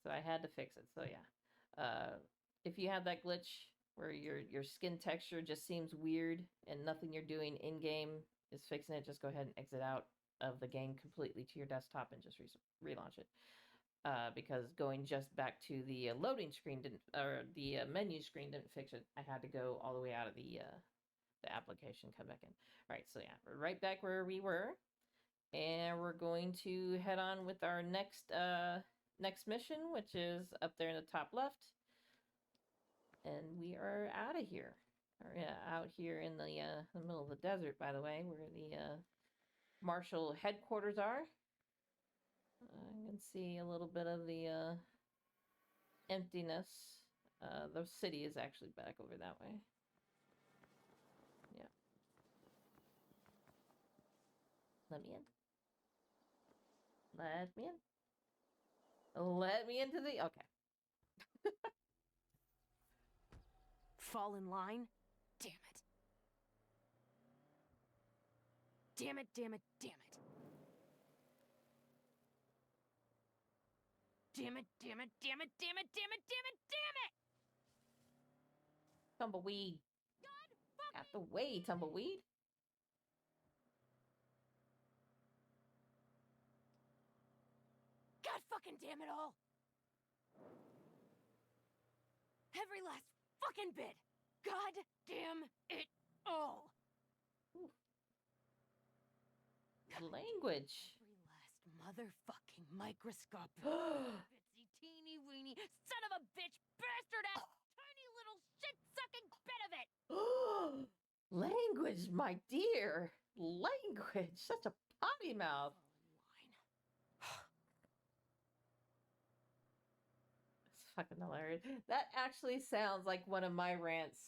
so I had to fix it. So yeah, if you have that glitch where your skin texture just seems weird and nothing you're doing in game is fixing it, just go ahead and exit out of the game completely to your desktop and just relaunch it. Because going just back to the loading screen didn't, or the menu screen didn't fix it. I had to go all the way out of the application, come back in. All right, so yeah, we're right back where we were, and we're going to head on with our next mission, which is up there in the top left, and we are out of here. Or, yeah, out here in the middle of the desert, by the way, where the Marshall headquarters are. I can see a little bit of the emptiness. The city is actually back over that way. Yeah. Let me in. Let me in. Let me into the... Okay. Fall in line? Damn it. Damn it, damn it, damn it. Damn it, damn it, damn it, damn it, damn it, damn it, damn it! Tumbleweed. Out the way, tumbleweed. God fucking damn it all! Every last fucking bit! God damn it all! Ooh. Language. Every last motherfucking microscopic, bitsy, teeny weeny, son of a bitch, bastard ass, tiny little shit sucking bit of it! Language, my dear. Language. Such a potty mouth. It's fucking hilarious. That actually sounds like one of my rants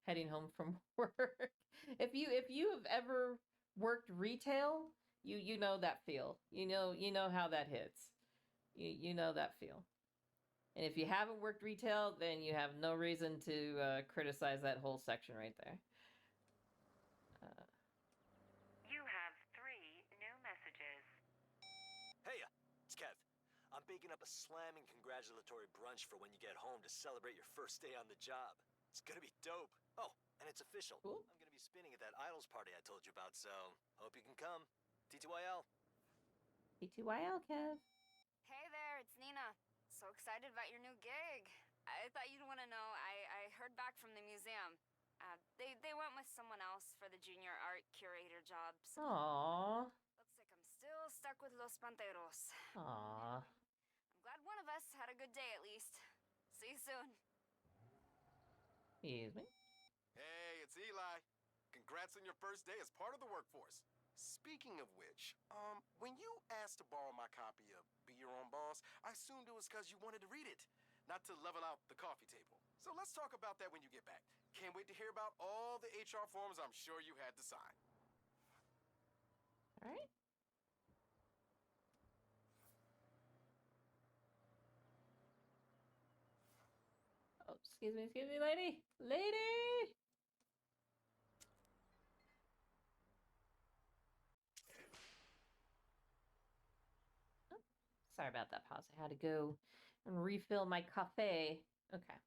heading home from work. If you have ever worked retail, you know that feel. You know how that hits. You know that feel. And if you haven't worked retail, then you have no reason to criticize that whole section right there. You have 3 new messages. Hey, it's Kev. I'm baking up a slamming congratulatory brunch for when you get home to celebrate your first day on the job. It's gonna be dope. Oh, and it's official. Cool. I'm gonna be spinning at that Idols party I told you about, so hope you can come. TTYL. TTYL, Kev. Hey there, it's Nina. So excited about your new gig. I thought you'd want to know. I heard back from the museum. They went with someone else for the junior art curator job. So Aww. looks like I'm still stuck with Los Panteros. Aww. I'm glad one of us had a good day at least. See you soon. Excuse me. Hey, it's Eli. Congrats on your first day as part of the workforce. Speaking of which, when you asked to borrow my copy of Be Your Own Boss, I assumed it was because you wanted to read it, not to level out the coffee table. So let's talk about that when you get back. Can't wait to hear about all the HR forms I'm sure you had to sign. All right. Oh, excuse me, lady. Lady! Oh, sorry about that pause. I had to go and refill my cafe. Okay.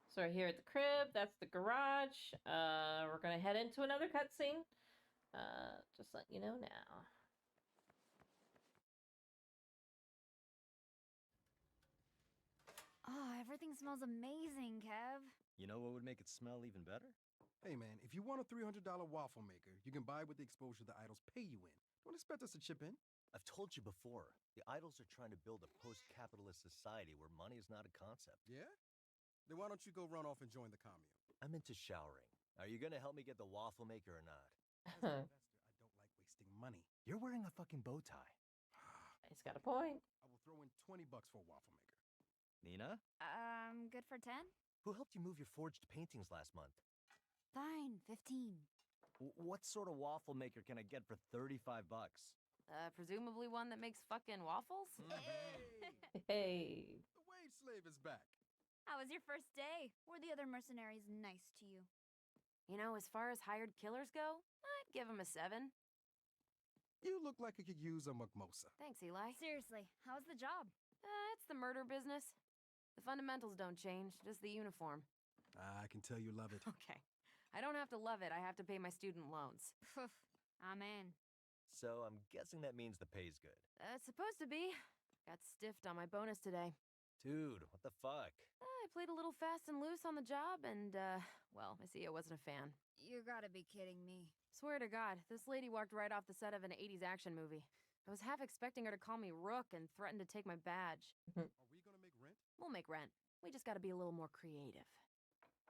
So we're here at the crib. That's the garage. We're going to head into another cutscene. Just letting you know now. Oh, everything smells amazing, Kev. You know what would make it smell even better? Hey man, if you want a $300 waffle maker, you can buy with the exposure the idols pay you in. Don't expect us to chip in. I've told you before, the Idols are trying to build a post-capitalist society where money is not a concept. Yeah? Then why don't you go run off and join the commune? I'm into showering. Are you gonna help me get the waffle maker or not? As an investor, I don't like wasting money. You're wearing a fucking bow tie. He's got a point. I will throw in $20 for a waffle maker. Nina? Good for 10? Who helped you move your forged paintings last month? Fine, 15. What sort of waffle maker can I get for 35 bucks? Presumably one that makes fucking waffles? Hey. The wage slave is back. How was your first day? Were the other mercenaries nice to you? You know, as far as hired killers go, I'd give him a 7. You look like you could use a mimosa. Thanks, Eli. Seriously, how's the job? It's the murder business. The fundamentals don't change, just the uniform. I can tell you love it. Okay. I don't have to love it, I have to pay my student loans. Poof, I'm in. So I'm guessing that means the pay's good. It's supposed to be. Got stiffed on my bonus today. Dude, what the fuck? I played a little fast and loose on the job, and, well, my CEO wasn't a fan. You gotta be kidding me. Swear to God, this lady walked right off the set of an 80s action movie. I was half expecting her to call me Rook and threaten to take my badge. Are we gonna make rent? We'll make rent. We just gotta be a little more creative.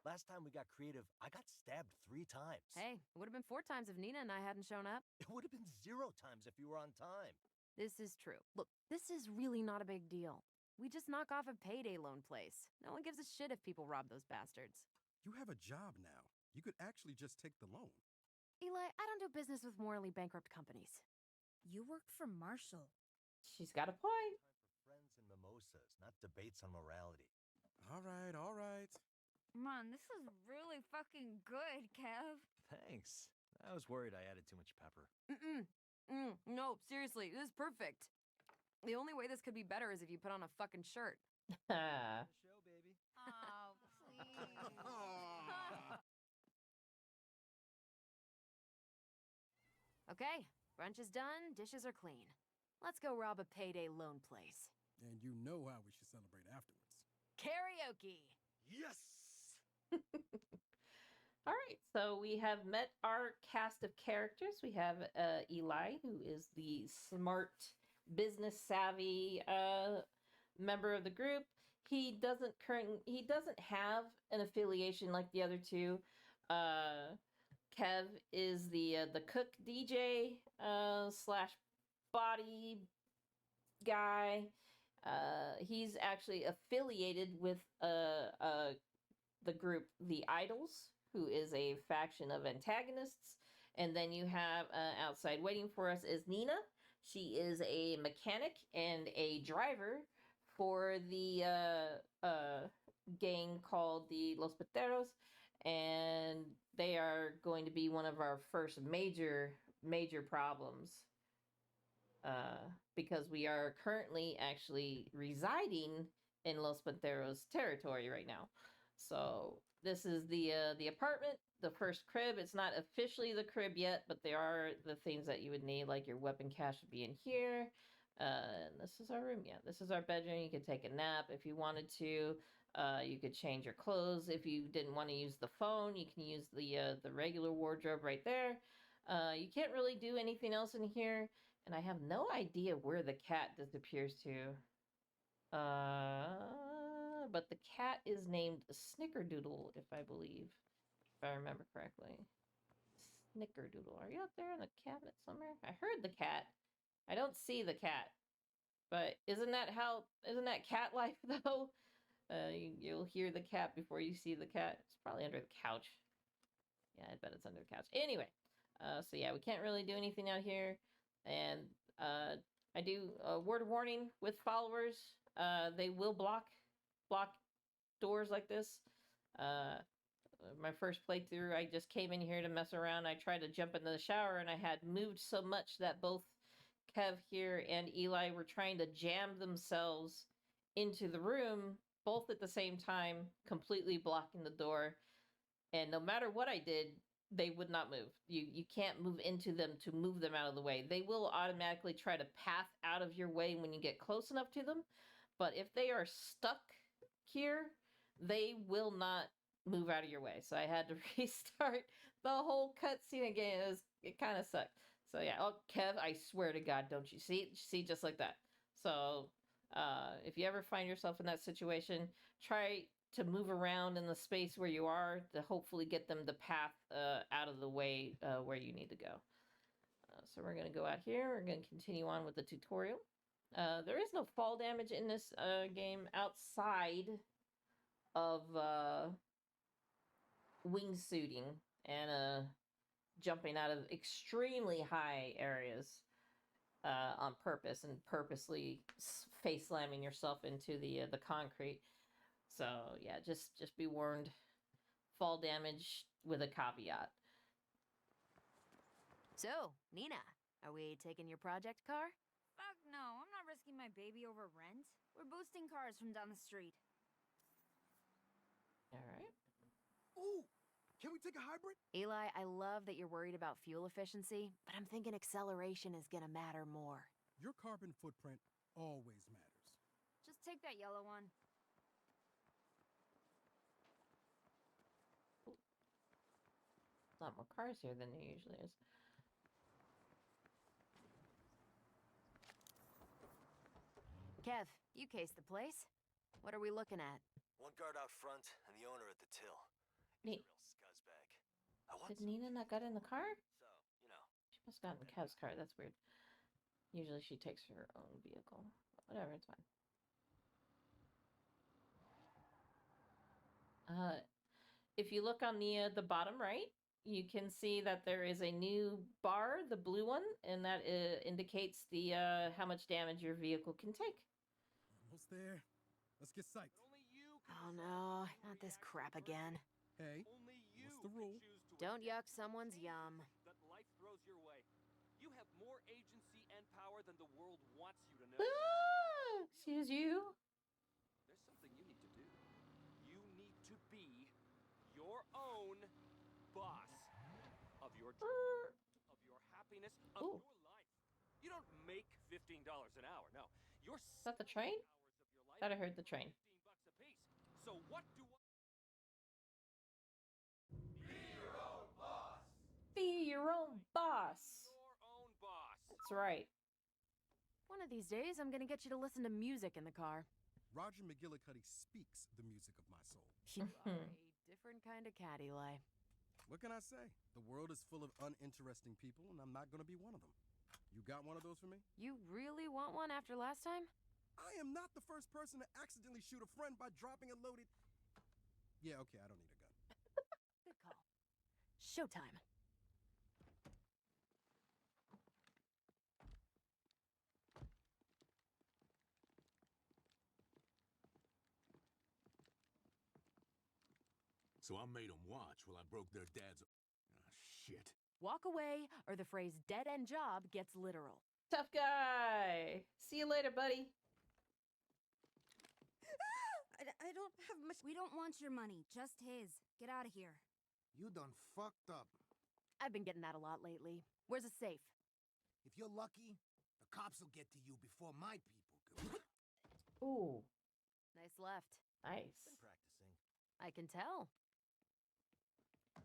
Last time we got creative, I got stabbed 3 times. Hey, it would have been 4 times if Nina and I hadn't shown up. It would have been 0 times if you were on time. This is true. Look, this is really not a big deal. We just knock off a payday loan place. No one gives a shit if people rob those bastards. You have a job now. You could actually just take the loan. Eli, I don't do business with morally bankrupt companies. You work for Marshall. She's got a point. Time for friends and mimosas, not debates on morality. All right, all right. Man, this is really fucking good, Kev. Thanks. I was worried I added too much pepper. No, seriously, this is perfect. The only way this could be better is if you put on a fucking shirt. Show, baby. Oh, please. Okay, brunch is done, dishes are clean. Let's go rob a payday loan place. And you know how we should celebrate afterwards. Karaoke! Yes! All right, so we have met our cast of characters. We have Eli, who is the smart, business savvy member of the group. He doesn't have an affiliation like the other two. Kev is the cook DJ slash body guy. He's actually affiliated with the group The Idols, who is a faction of antagonists. And then you have outside waiting for us is Nina. She is a mechanic and a driver for the gang called the Los Pateros. And they are going to be one of our first major problems. Because we are currently actually residing in Los Panteros territory right now. So this is the apartment, the first crib. It's not officially the crib yet, but there are the things that you would need, like your weapon cache would be in here. And this is our room. Yeah, this is our bedroom. You could take a nap if you wanted to. You could change your clothes. If you didn't want to use the phone, you can use the regular wardrobe right there. You can't really do anything else in here. And I have no idea where the cat disappears to. But the cat is named Snickerdoodle, if I remember correctly. Snickerdoodle. Are you up there in the cabinet somewhere? I heard the cat. I don't see the cat. But isn't that cat life, though? You'll hear the cat before you see the cat. It's probably under the couch. Yeah, I bet it's under the couch. Anyway, so yeah, we can't really do anything out here. And I do a word of warning with followers. They will block doors like this. My first playthrough, I just came in here to mess around. I tried to jump into the shower, and I had moved so much that both Kev here and Eli were trying to jam themselves into the room, both at the same time, completely blocking the door. And no matter what I did, they would not move. You can't move into them to move them out of the way. They will automatically try to path out of your way when you get close enough to them. But if they are stuck here, they will not move out of your way. So I had to restart the whole cutscene again. It kind of sucked. So yeah, oh, Kev, I swear to God, don't you see? See, just like that. So if you ever find yourself in that situation, try to move around in the space where you are to hopefully get them the path out of the way where you need to go. So we're going to go out here. We're going to continue on with the tutorial. There is no fall damage in this game outside of wingsuiting and jumping out of extremely high areas on purpose and purposely face slamming yourself into the concrete. So yeah, just be warned. Fall damage with a caveat. So, Nina, are we taking your project car? Fuck no, I'm not risking my baby over rent. We're boosting cars from down the street. All right. Ooh, can we take a hybrid? Eli, I love that you're worried about fuel efficiency, but I'm thinking acceleration is gonna matter more. Your carbon footprint always matters. Just take that yellow one. A lot more cars here than there usually is. Kev, you cased the place. What are we looking at? One guard out front and the owner at the till. Neat. He's a real scuzzbag. I want Did Nina not get in the car? So, you know. She must have gotten in Kev's car. That's weird. Usually she takes her own vehicle. Whatever, it's fine. If you look on the bottom right, you can see that there is a new bar, the blue one, and that indicates the how much damage your vehicle can take. Almost there. Let's get psyched. Oh no, not this crap again. Hey, what's the rule? Don't yuck someone's yum. That life throws your way. You have more agency and power than the world wants you to know. Excuse you. There's something you need to do. You need to be your own boss of your dream, of your happiness, of your life. You don't make $15 an hour. No, you're. Is that the train? Thought I heard the train. $15 a piece. So what do I? Be your own boss. Your own boss. That's right. One of these days, I'm gonna get you to listen to music in the car. Roger McGillicuddy speaks the music of my soul. You are a different kind of cat, Eli. What can I say? The world is full of uninteresting people, and I'm not going to be one of them. You got one of those for me? You really want one after last time? I am not the first person to accidentally shoot a friend by dropping a loaded... Yeah, okay, I don't need a gun. Good call. Showtime. So I made them watch while I broke their dad's... shit. Walk away, or the phrase dead-end job gets literal. Tough guy. See you later, buddy. I don't have much. We don't want your money, just his. Get out of here. You done fucked up. I've been getting that a lot lately. Where's a safe? If you're lucky, the cops will get to you before my people do. Ooh. Nice left. Nice. Been practicing. I can tell.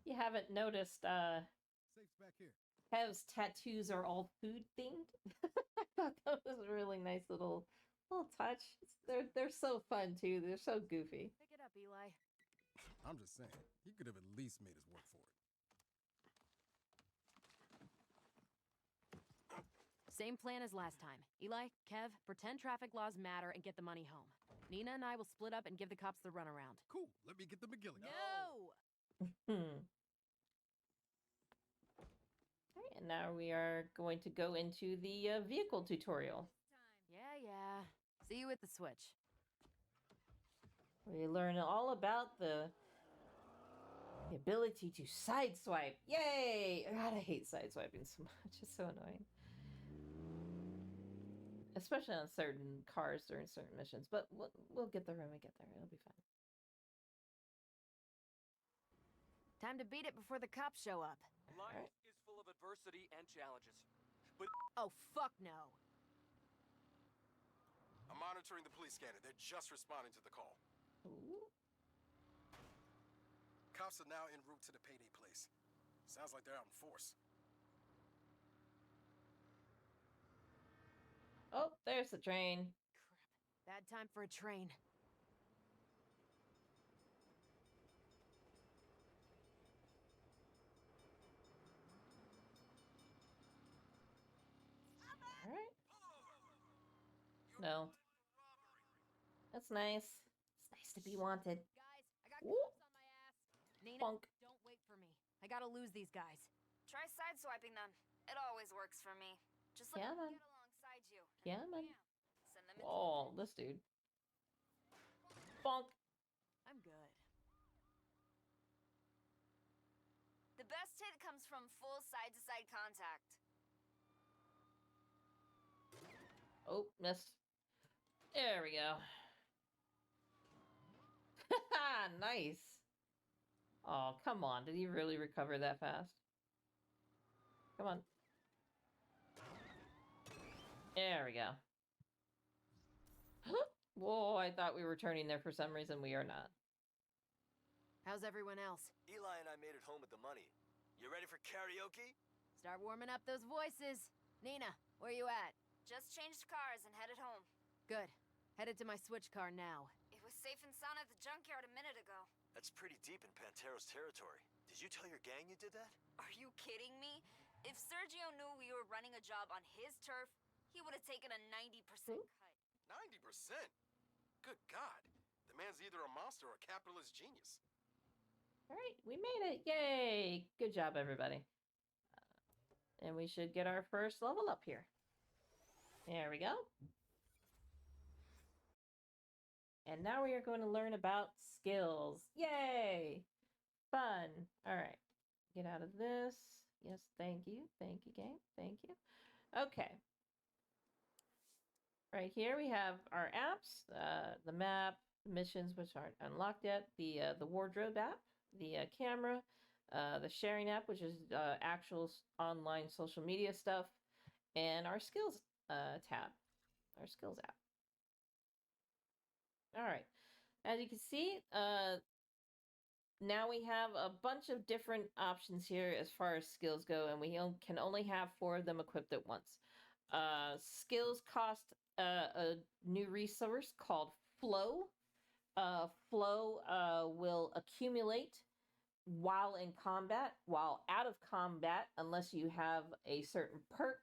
You haven't noticed, Safe's back here. Kev's tattoos are all food themed. I thought that was a really nice little touch. They're so fun too. They're so goofy. Pick it up, Eli. I'm just saying, he could have at least made us work for it. Same plan as last time. Eli, Kev, pretend traffic laws matter and get the money home. Nina and I will split up and give the cops the runaround. Cool. Let me get the McGillicuddy. No! Alright, and now we are going to go into the vehicle tutorial. Yeah. See you at the switch. We learn all about the ability to sideswipe. Yay! God, I hate sideswiping so much. It's so annoying. Especially on certain cars during certain missions. But we'll get there when we get there. It'll be fine. Time to beat it before the cops show up. Life is full of adversity and challenges. But oh, fuck no. I'm monitoring the police scanner. They're just responding to the call. Ooh. Cops are now en route to the payday place. Sounds like they're out in force. Oh, there's the train. Crap. Bad time for a train. No. That's nice. It's nice to be wanted. Guys, I got Ooh. cops on my ass. Nina, Funk. don't wait for me. I gotta lose these guys. Try sideswiping them. It always works for me. Just let Yeah, them man. get alongside you. Yeah, man. Send them into Oh, this dude. Bonk. I'm good. The best hit comes from full side-to-side contact. Oh, missed. There we go. Nice. Oh, come on. Did he really recover that fast? Come on. There we go. Whoa, I thought we were turning there for some reason. We are not. How's everyone else? Eli and I made it home with the money. You ready for karaoke? Start warming up those voices. Nina, where you at? Just changed cars and headed home. Good. Headed to my switch car now. It was safe and sound at the junkyard a minute ago. That's pretty deep in Pantero's territory. Did you tell your gang you did that? Are you kidding me? If Sergio knew we were running a job on his turf, he would have taken a 90% cut. 90%? Good God. The man's either a monster or a capitalist genius. All right, we made it. Yay. Good job, everybody. And we should get our first level up here. There we go. And now we are going to learn about skills. Yay! Fun. All right. Get out of this. Yes, thank you. Thank you, game. Thank you. Okay. Right here we have our apps, the map, missions which aren't unlocked yet, the wardrobe app, the camera, the sharing app, which is actual online social media stuff, and our skills tab, our skills app. All right. As you can see, now we have a bunch of different options here as far as skills go, and we can only have 4 of them equipped at once. Skills cost a new resource called Flow. Flow will accumulate while in combat. While out of combat, unless you have a certain perk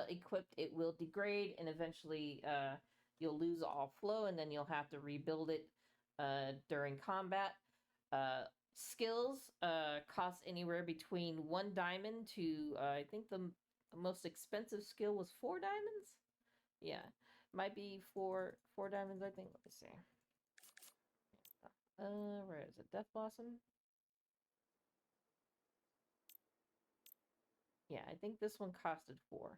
equipped, it will degrade, and eventually you'll lose all flow, and then you'll have to rebuild it during combat. Skills cost anywhere between 1 diamond to I think the most expensive skill was 4 diamonds. Yeah, might be 4 diamonds. I think. Let me see. Where is it? Death Blossom. Yeah, I think this one costed 4.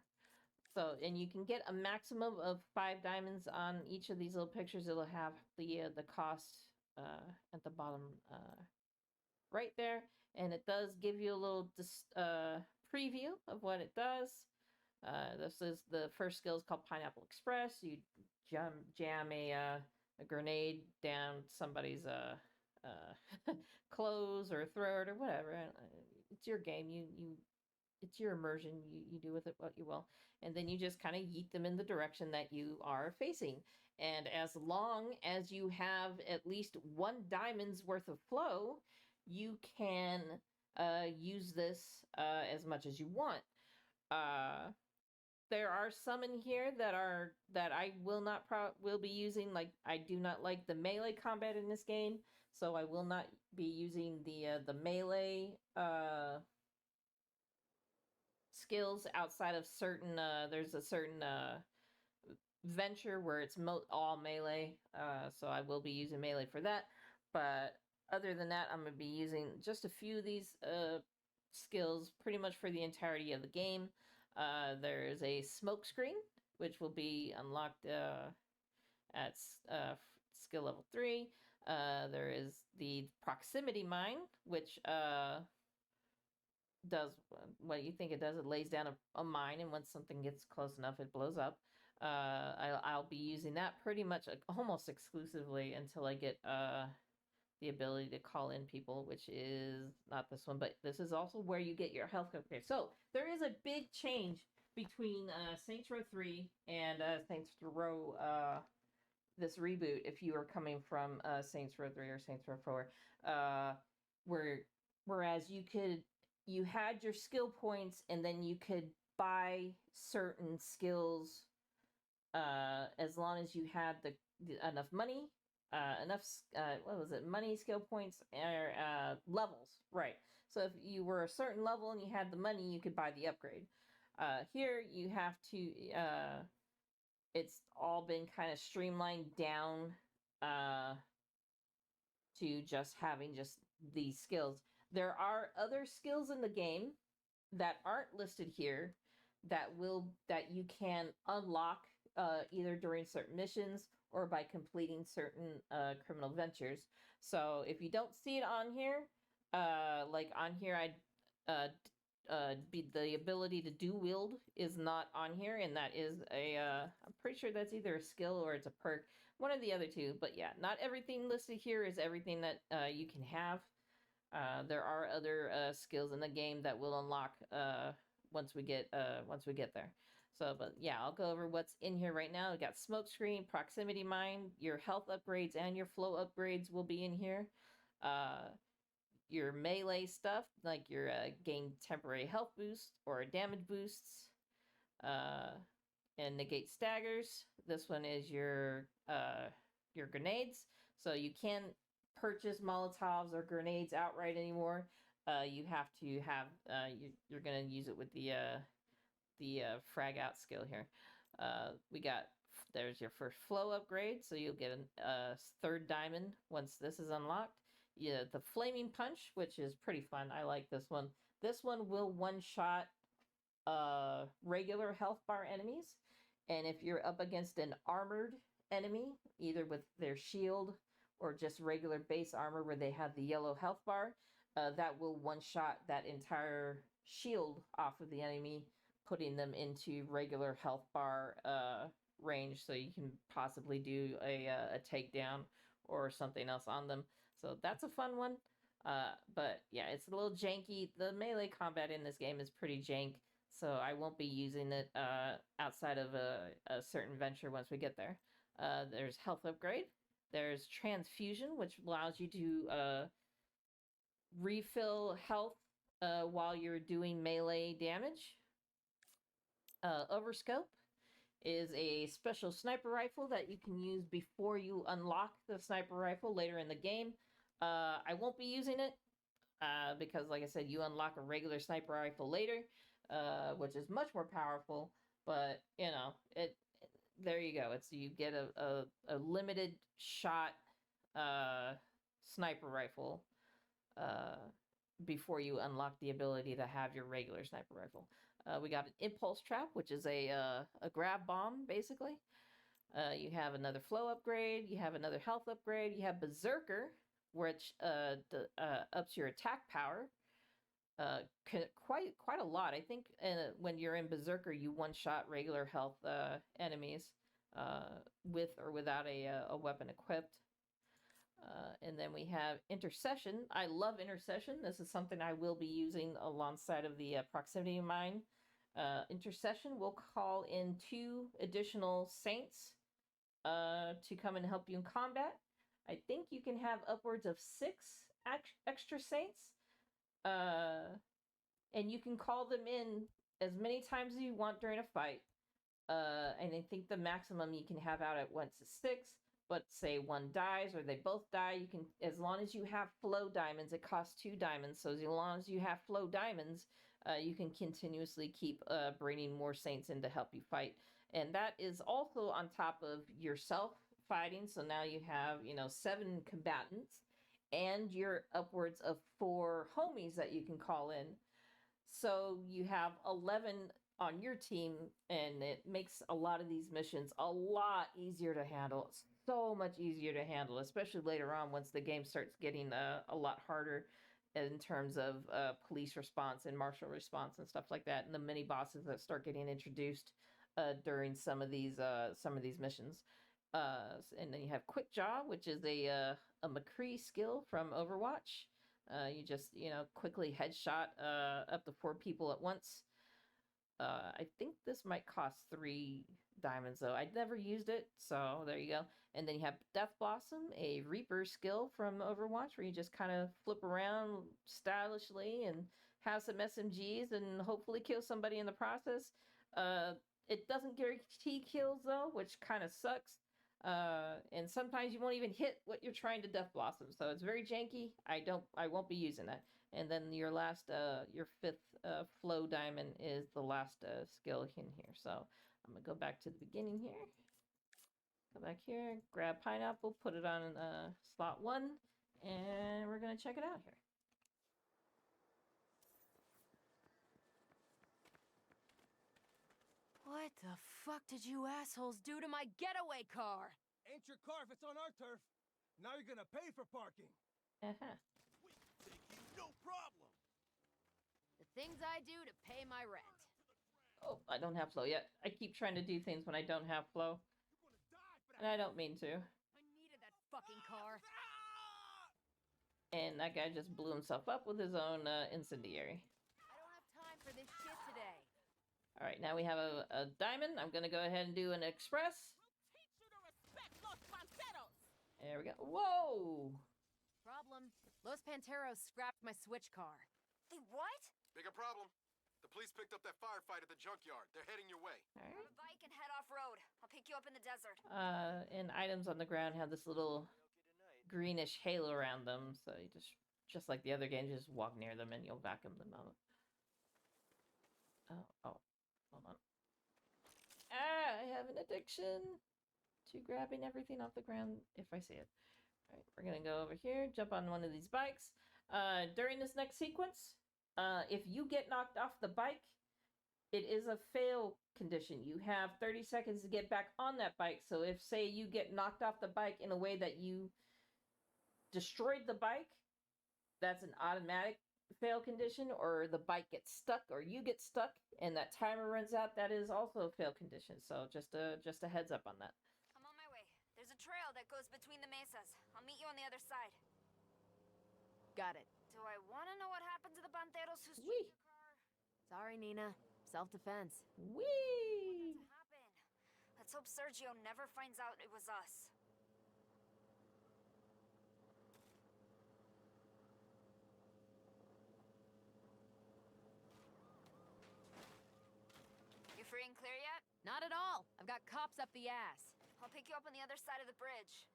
So, and you can get a maximum of 5 diamonds on each of these little pictures. It'll have the cost at the bottom right there, and it does give you a little preview of what it does. This is the first skill is called Pineapple Express. You jam a grenade down somebody's clothes or throat or whatever. It's your game. It's your immersion. You do with it what you will, and then you just kind of yeet them in the direction that you are facing. And as long as you have at least 1 diamond's worth of flow, you can use this as much as you want. There are some in here that I will be using. Like, I do not like the melee combat in this game, so I will not be using the melee skills outside of certain. There's a certain venture where it's all melee, so I will be using melee for that. But other than that, I'm going to be using just a few of these skills pretty much for the entirety of the game. There is a smoke screen, which will be unlocked at skill level 3. There is the proximity mine, which does what you think it does. It lays down a mine, and once something gets close enough, it blows up. I'll be using that pretty much almost exclusively until I get the ability to call in people, which is not this one, but this is also where you get your health upgrade. So there is a big change between Saints Row 3 and Saints Row this reboot, if you are coming from Saints Row 3 or Saints Row 4, whereas you had your skill points, and then you could buy certain skills as long as you had enough money, enough what was it, money, skill points, or levels, right? So if you were a certain level and you had the money, you could buy the upgrade. Here you have to. It's all been kind of streamlined down to just having just these skills. There are other skills in the game that aren't listed here that you can unlock either during certain missions or by completing certain criminal ventures. So if you don't see it on here, like on here, be the ability to do wield is not on here, and that is I'm pretty sure that's either a skill or it's a perk, one of the other two. But yeah, not everything listed here is everything that you can have. There are other skills in the game that will unlock once we get there. So, but yeah, I'll go over what's in here right now. We got smoke screen, proximity mine, your health upgrades and your flow upgrades will be in here. Your melee stuff, like your gain temporary health boost or damage boosts, and negate staggers. This one is your grenades. So you can't purchase Molotovs or grenades outright anymore. You have to have you're gonna use it with the frag out skill here. There's your first flow upgrade, so you'll get a third diamond once this is unlocked. Yeah, the flaming punch, which is pretty fun. I like this one. This one will one shot regular health bar enemies, and if you're up against an armored enemy, either with their shield or just regular base armor where they have the yellow health bar, that will one shot that entire shield off of the enemy, putting them into regular health bar range, so you can possibly do a takedown or something else on them. So that's a fun one. But yeah, it's a little janky. The melee combat in this game is pretty jank, so I won't be using it outside of a certain venture once we get there. There's health upgrade. There's transfusion, which allows you to refill health while you're doing melee damage. Overscope is a special sniper rifle that you can use before you unlock the sniper rifle later in the game. I won't be using it because, like I said, you unlock a regular sniper rifle later, which is much more powerful. But you know, there you go. You get a limited shot sniper rifle before you unlock the ability to have your regular sniper rifle. We got an impulse trap, which is a grab bomb, basically. You have another flow upgrade. You have another health upgrade. You have Berserker, which ups your attack power quite a lot. I think when you're in Berserker, you one-shot regular health enemies with or without a weapon equipped. And then we have Intercession. I love Intercession. This is something I will be using alongside of the proximity mine. Intercession will call in 2 additional saints to come and help you in combat. I think you can have upwards of 6 extra saints. And you can call them in as many times as you want during a fight. And I think the maximum you can have out at once is 6. But say one dies or they both die, you can, as long as you have flow diamonds, it costs 2 diamonds. So as long as you have flow diamonds, you can continuously keep bringing more saints in to help you fight. And that is also on top of yourself fighting. So now you have, 7 combatants and your upwards of 4 homies that you can call in. So you have 11 on your team, and it makes a lot of these missions a lot easier to handle. It's so much easier to handle, especially later on once the game starts getting a lot harder in terms of police response and martial response and stuff like that, and the mini bosses that start getting introduced during some of these missions. And then you have Quick Draw, which is a McCree skill from Overwatch. You just quickly headshot up to 4 people at once. I think this might cost 3 diamonds though. I'd never used it, so there you go. And then you have Death Blossom, a Reaper skill from Overwatch, where you just kind of flip around stylishly and have some SMGs and hopefully kill somebody in the process. It doesn't guarantee kills though, which kind of sucks. And sometimes you won't even hit what you're trying to Death Blossom, so it's very janky. I won't be using that. And then your last, your 5th flow diamond is the last skill in here. So I'm gonna go back to the beginning here. Go back here, grab pineapple, put it on slot 1, and we're gonna check it out here. What the fuck did you assholes do to my getaway car? Ain't your car if it's on our turf. Now you're gonna pay for parking. Uh-huh. We take you, no problem. The things I do to pay my rent. Oh, I don't have flow yet. I keep trying to do things when I don't have flow. And I don't mean to. I needed that fucking car. And that guy just blew himself up with his own incendiary. I don't have time for this shit today. Alright, now we have a diamond. I'm gonna go ahead and do an express. Teach you to respect Los Panteros. There we go. Whoa! Problem. Los Panteros scrapped my switch car. They what? Bigger problem. The police picked up that firefight at the junkyard. They're heading your way. Grab a bike and head off-road. I'll pick you up in the desert. And items on the ground have this little greenish halo around them, so you just like the other game, just walk near them and you'll vacuum them out. Oh, hold on. I have an addiction to grabbing everything off the ground if I see it. All right, we're gonna go over here, jump on one of these bikes. During this next sequence, if you get knocked off the bike, it is a fail condition. You have 30 seconds to get back on that bike. So if, say, you get knocked off the bike in a way that you destroyed the bike, that's an automatic fail condition, or the bike gets stuck or you get stuck and that timer runs out, that is also a fail condition. So just a heads up on that. I'm on my way. There's a trail that goes between the mesas. I'll meet you on the other side. Got it. Do I want to know what happened to the Panteros who stole Wee. your car? Sorry, Nina. Self-defense. Whee! What happened? Let's hope Sergio never finds out it was us. You free and clear yet? Not at all. I've got cops up the ass. I'll pick you up on the other side of the bridge.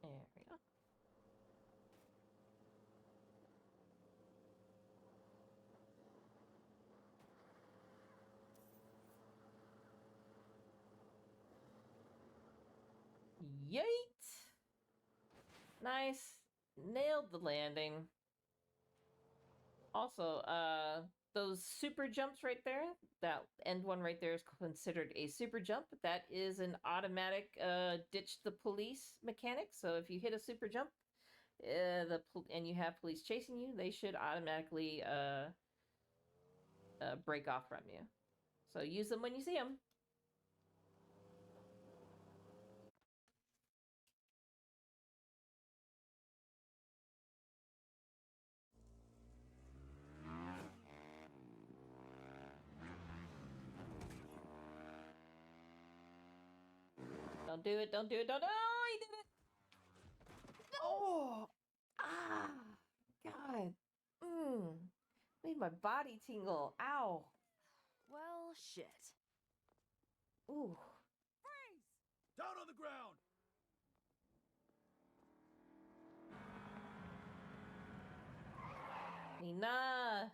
There we go. Yeet! Nice. Nailed the landing. Also, those super jumps right there, that end one right there is considered a super jump. That is an automatic ditch the police mechanic. So if you hit a super jump, and you have police chasing you, they should automatically break off from you. So use them when you see them. Don't do it, don't do it, don't. Oh, he did it! Oh! Ah! God. Made my body tingle. Ow. Well, shit. Ooh. Down on the ground! Nina.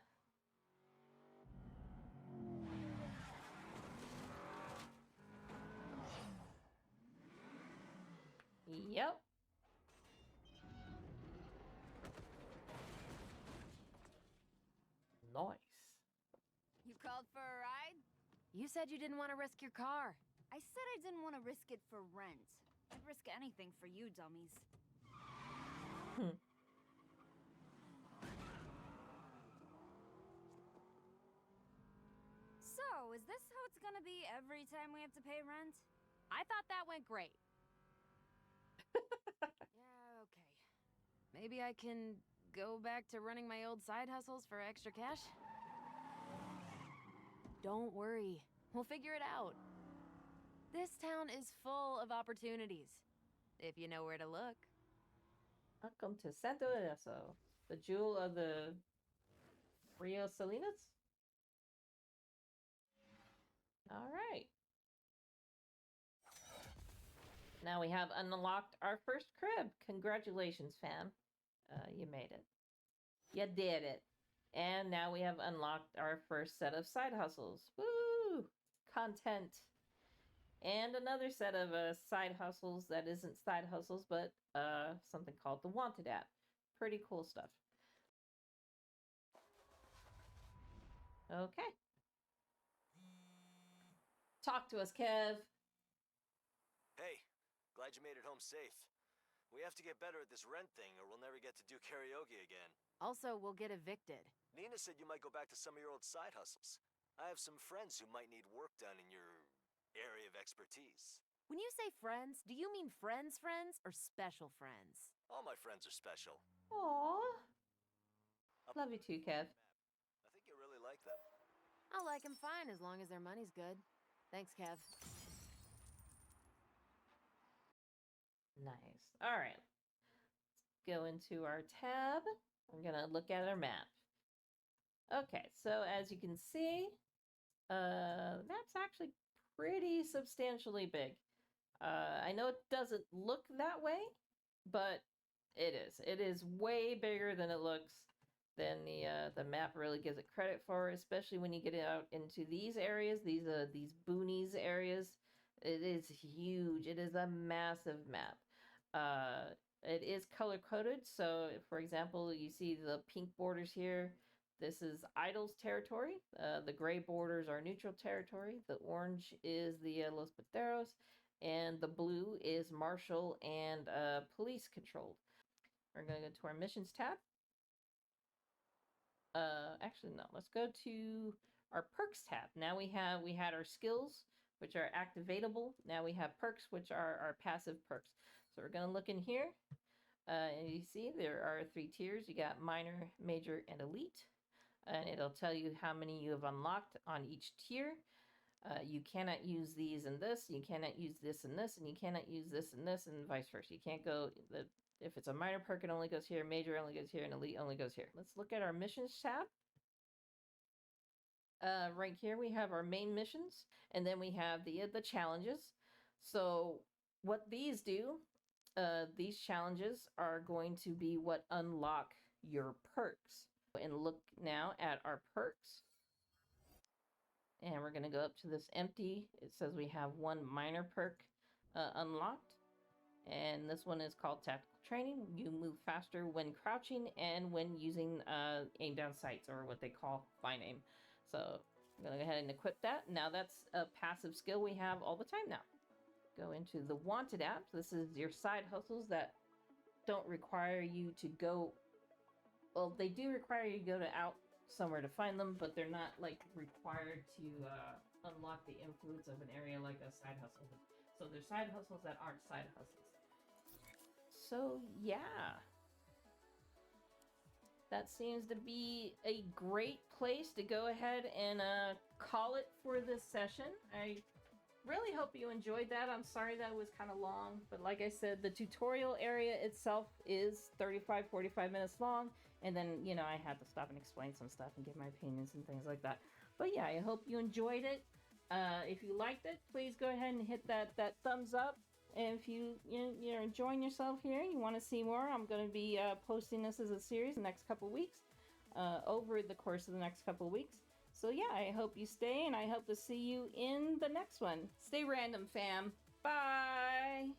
Yep. Nice. You called for a ride? You said you didn't want to risk your car. I said I didn't want to risk it for rent. I'd risk anything for you, dummies. So, is this how it's gonna be every time we have to pay rent? I thought that went great. Yeah, okay. Maybe I can go back to running my old side hustles for extra cash? Don't worry. We'll figure it out. This town is full of opportunities, if you know where to look. Welcome to Santo Eso, the jewel of the Rio Salinas. All right. Now we have unlocked our first crib. Congratulations, fam. You made it. You did it. And now we have unlocked our first set of side hustles. Woo! Content. And another set of side hustles that isn't side hustles, but something called the Wanted app. Pretty cool stuff. Okay. Talk to us, Kev. Hey, glad you made it home safe. We have to get better at this rent thing or we'll never get to do karaoke again. Also, we'll get evicted. Nina said you might go back to some of your old side hustles. I have some friends who might need work done in your area of expertise. When you say friends, do you mean friends or special friends? All my friends are special. Aww. Love you too, Kev. I think you really like them. I like them fine as long as their money's good. Thanks, Kev. Nice. All right. Let's go into our tab. We're going to look at our map. Okay, so as you can see, that's actually pretty substantially big. I know it doesn't look that way, but it is. It is way bigger than it looks, than the map really gives it credit for, especially when you get out into these areas, these boonies areas. It is huge. It is a massive map. It is color coded, so for example, you see the pink borders here. This is Idles territory. The gray borders are neutral territory. The orange is the Los Pateros, and the blue is martial and police controlled. We're going to go to our missions tab. Actually, no. Let's go to our perks tab. Now we had our skills, which are activatable. Now we have perks, which are our passive perks. So we're going to look in here. And you see there are 3 tiers. You got minor, major, and elite. And it'll tell you how many you have unlocked on each tier. You cannot use these and this. You cannot use this and this. And you cannot use this and this, and vice versa. You can't go... If it's a minor perk, it only goes here. Major only goes here. And elite only goes here. Let's look at our missions tab. Right here we have our main missions. And then we have the challenges. So what these do... these challenges are going to be what unlock your perks. And look now at our perks. And we're going to go up to this empty. It says we have 1 minor perk unlocked. And this one is called Tactical Training. You move faster when crouching and when using aim down sights, or what they call fine aim. So I'm going to go ahead and equip that. Now that's a passive skill we have all the time now. Go into the Wanted app. This is your side hustles that don't require you to go... Well, they do require you to go out somewhere to find them, but they're not like required to unlock the influence of an area like a side hustle. So they're side hustles that aren't side hustles. So yeah, that seems to be a great place to go ahead and call it for this session. I really hope you enjoyed that. I'm sorry that was kind of long, but like I said, the tutorial area itself is 35-45 minutes long, and then, you know, I had to stop and explain some stuff and give my opinions and things like that. But yeah, I hope you enjoyed it. If you liked it, please go ahead and hit that thumbs up. And if you're enjoying yourself here, you want to see more, I'm going to be posting this as a series the next couple weeks, over the course of the next couple weeks. So yeah, I hope you stay, and I hope to see you in the next one. Stay random, fam. Bye!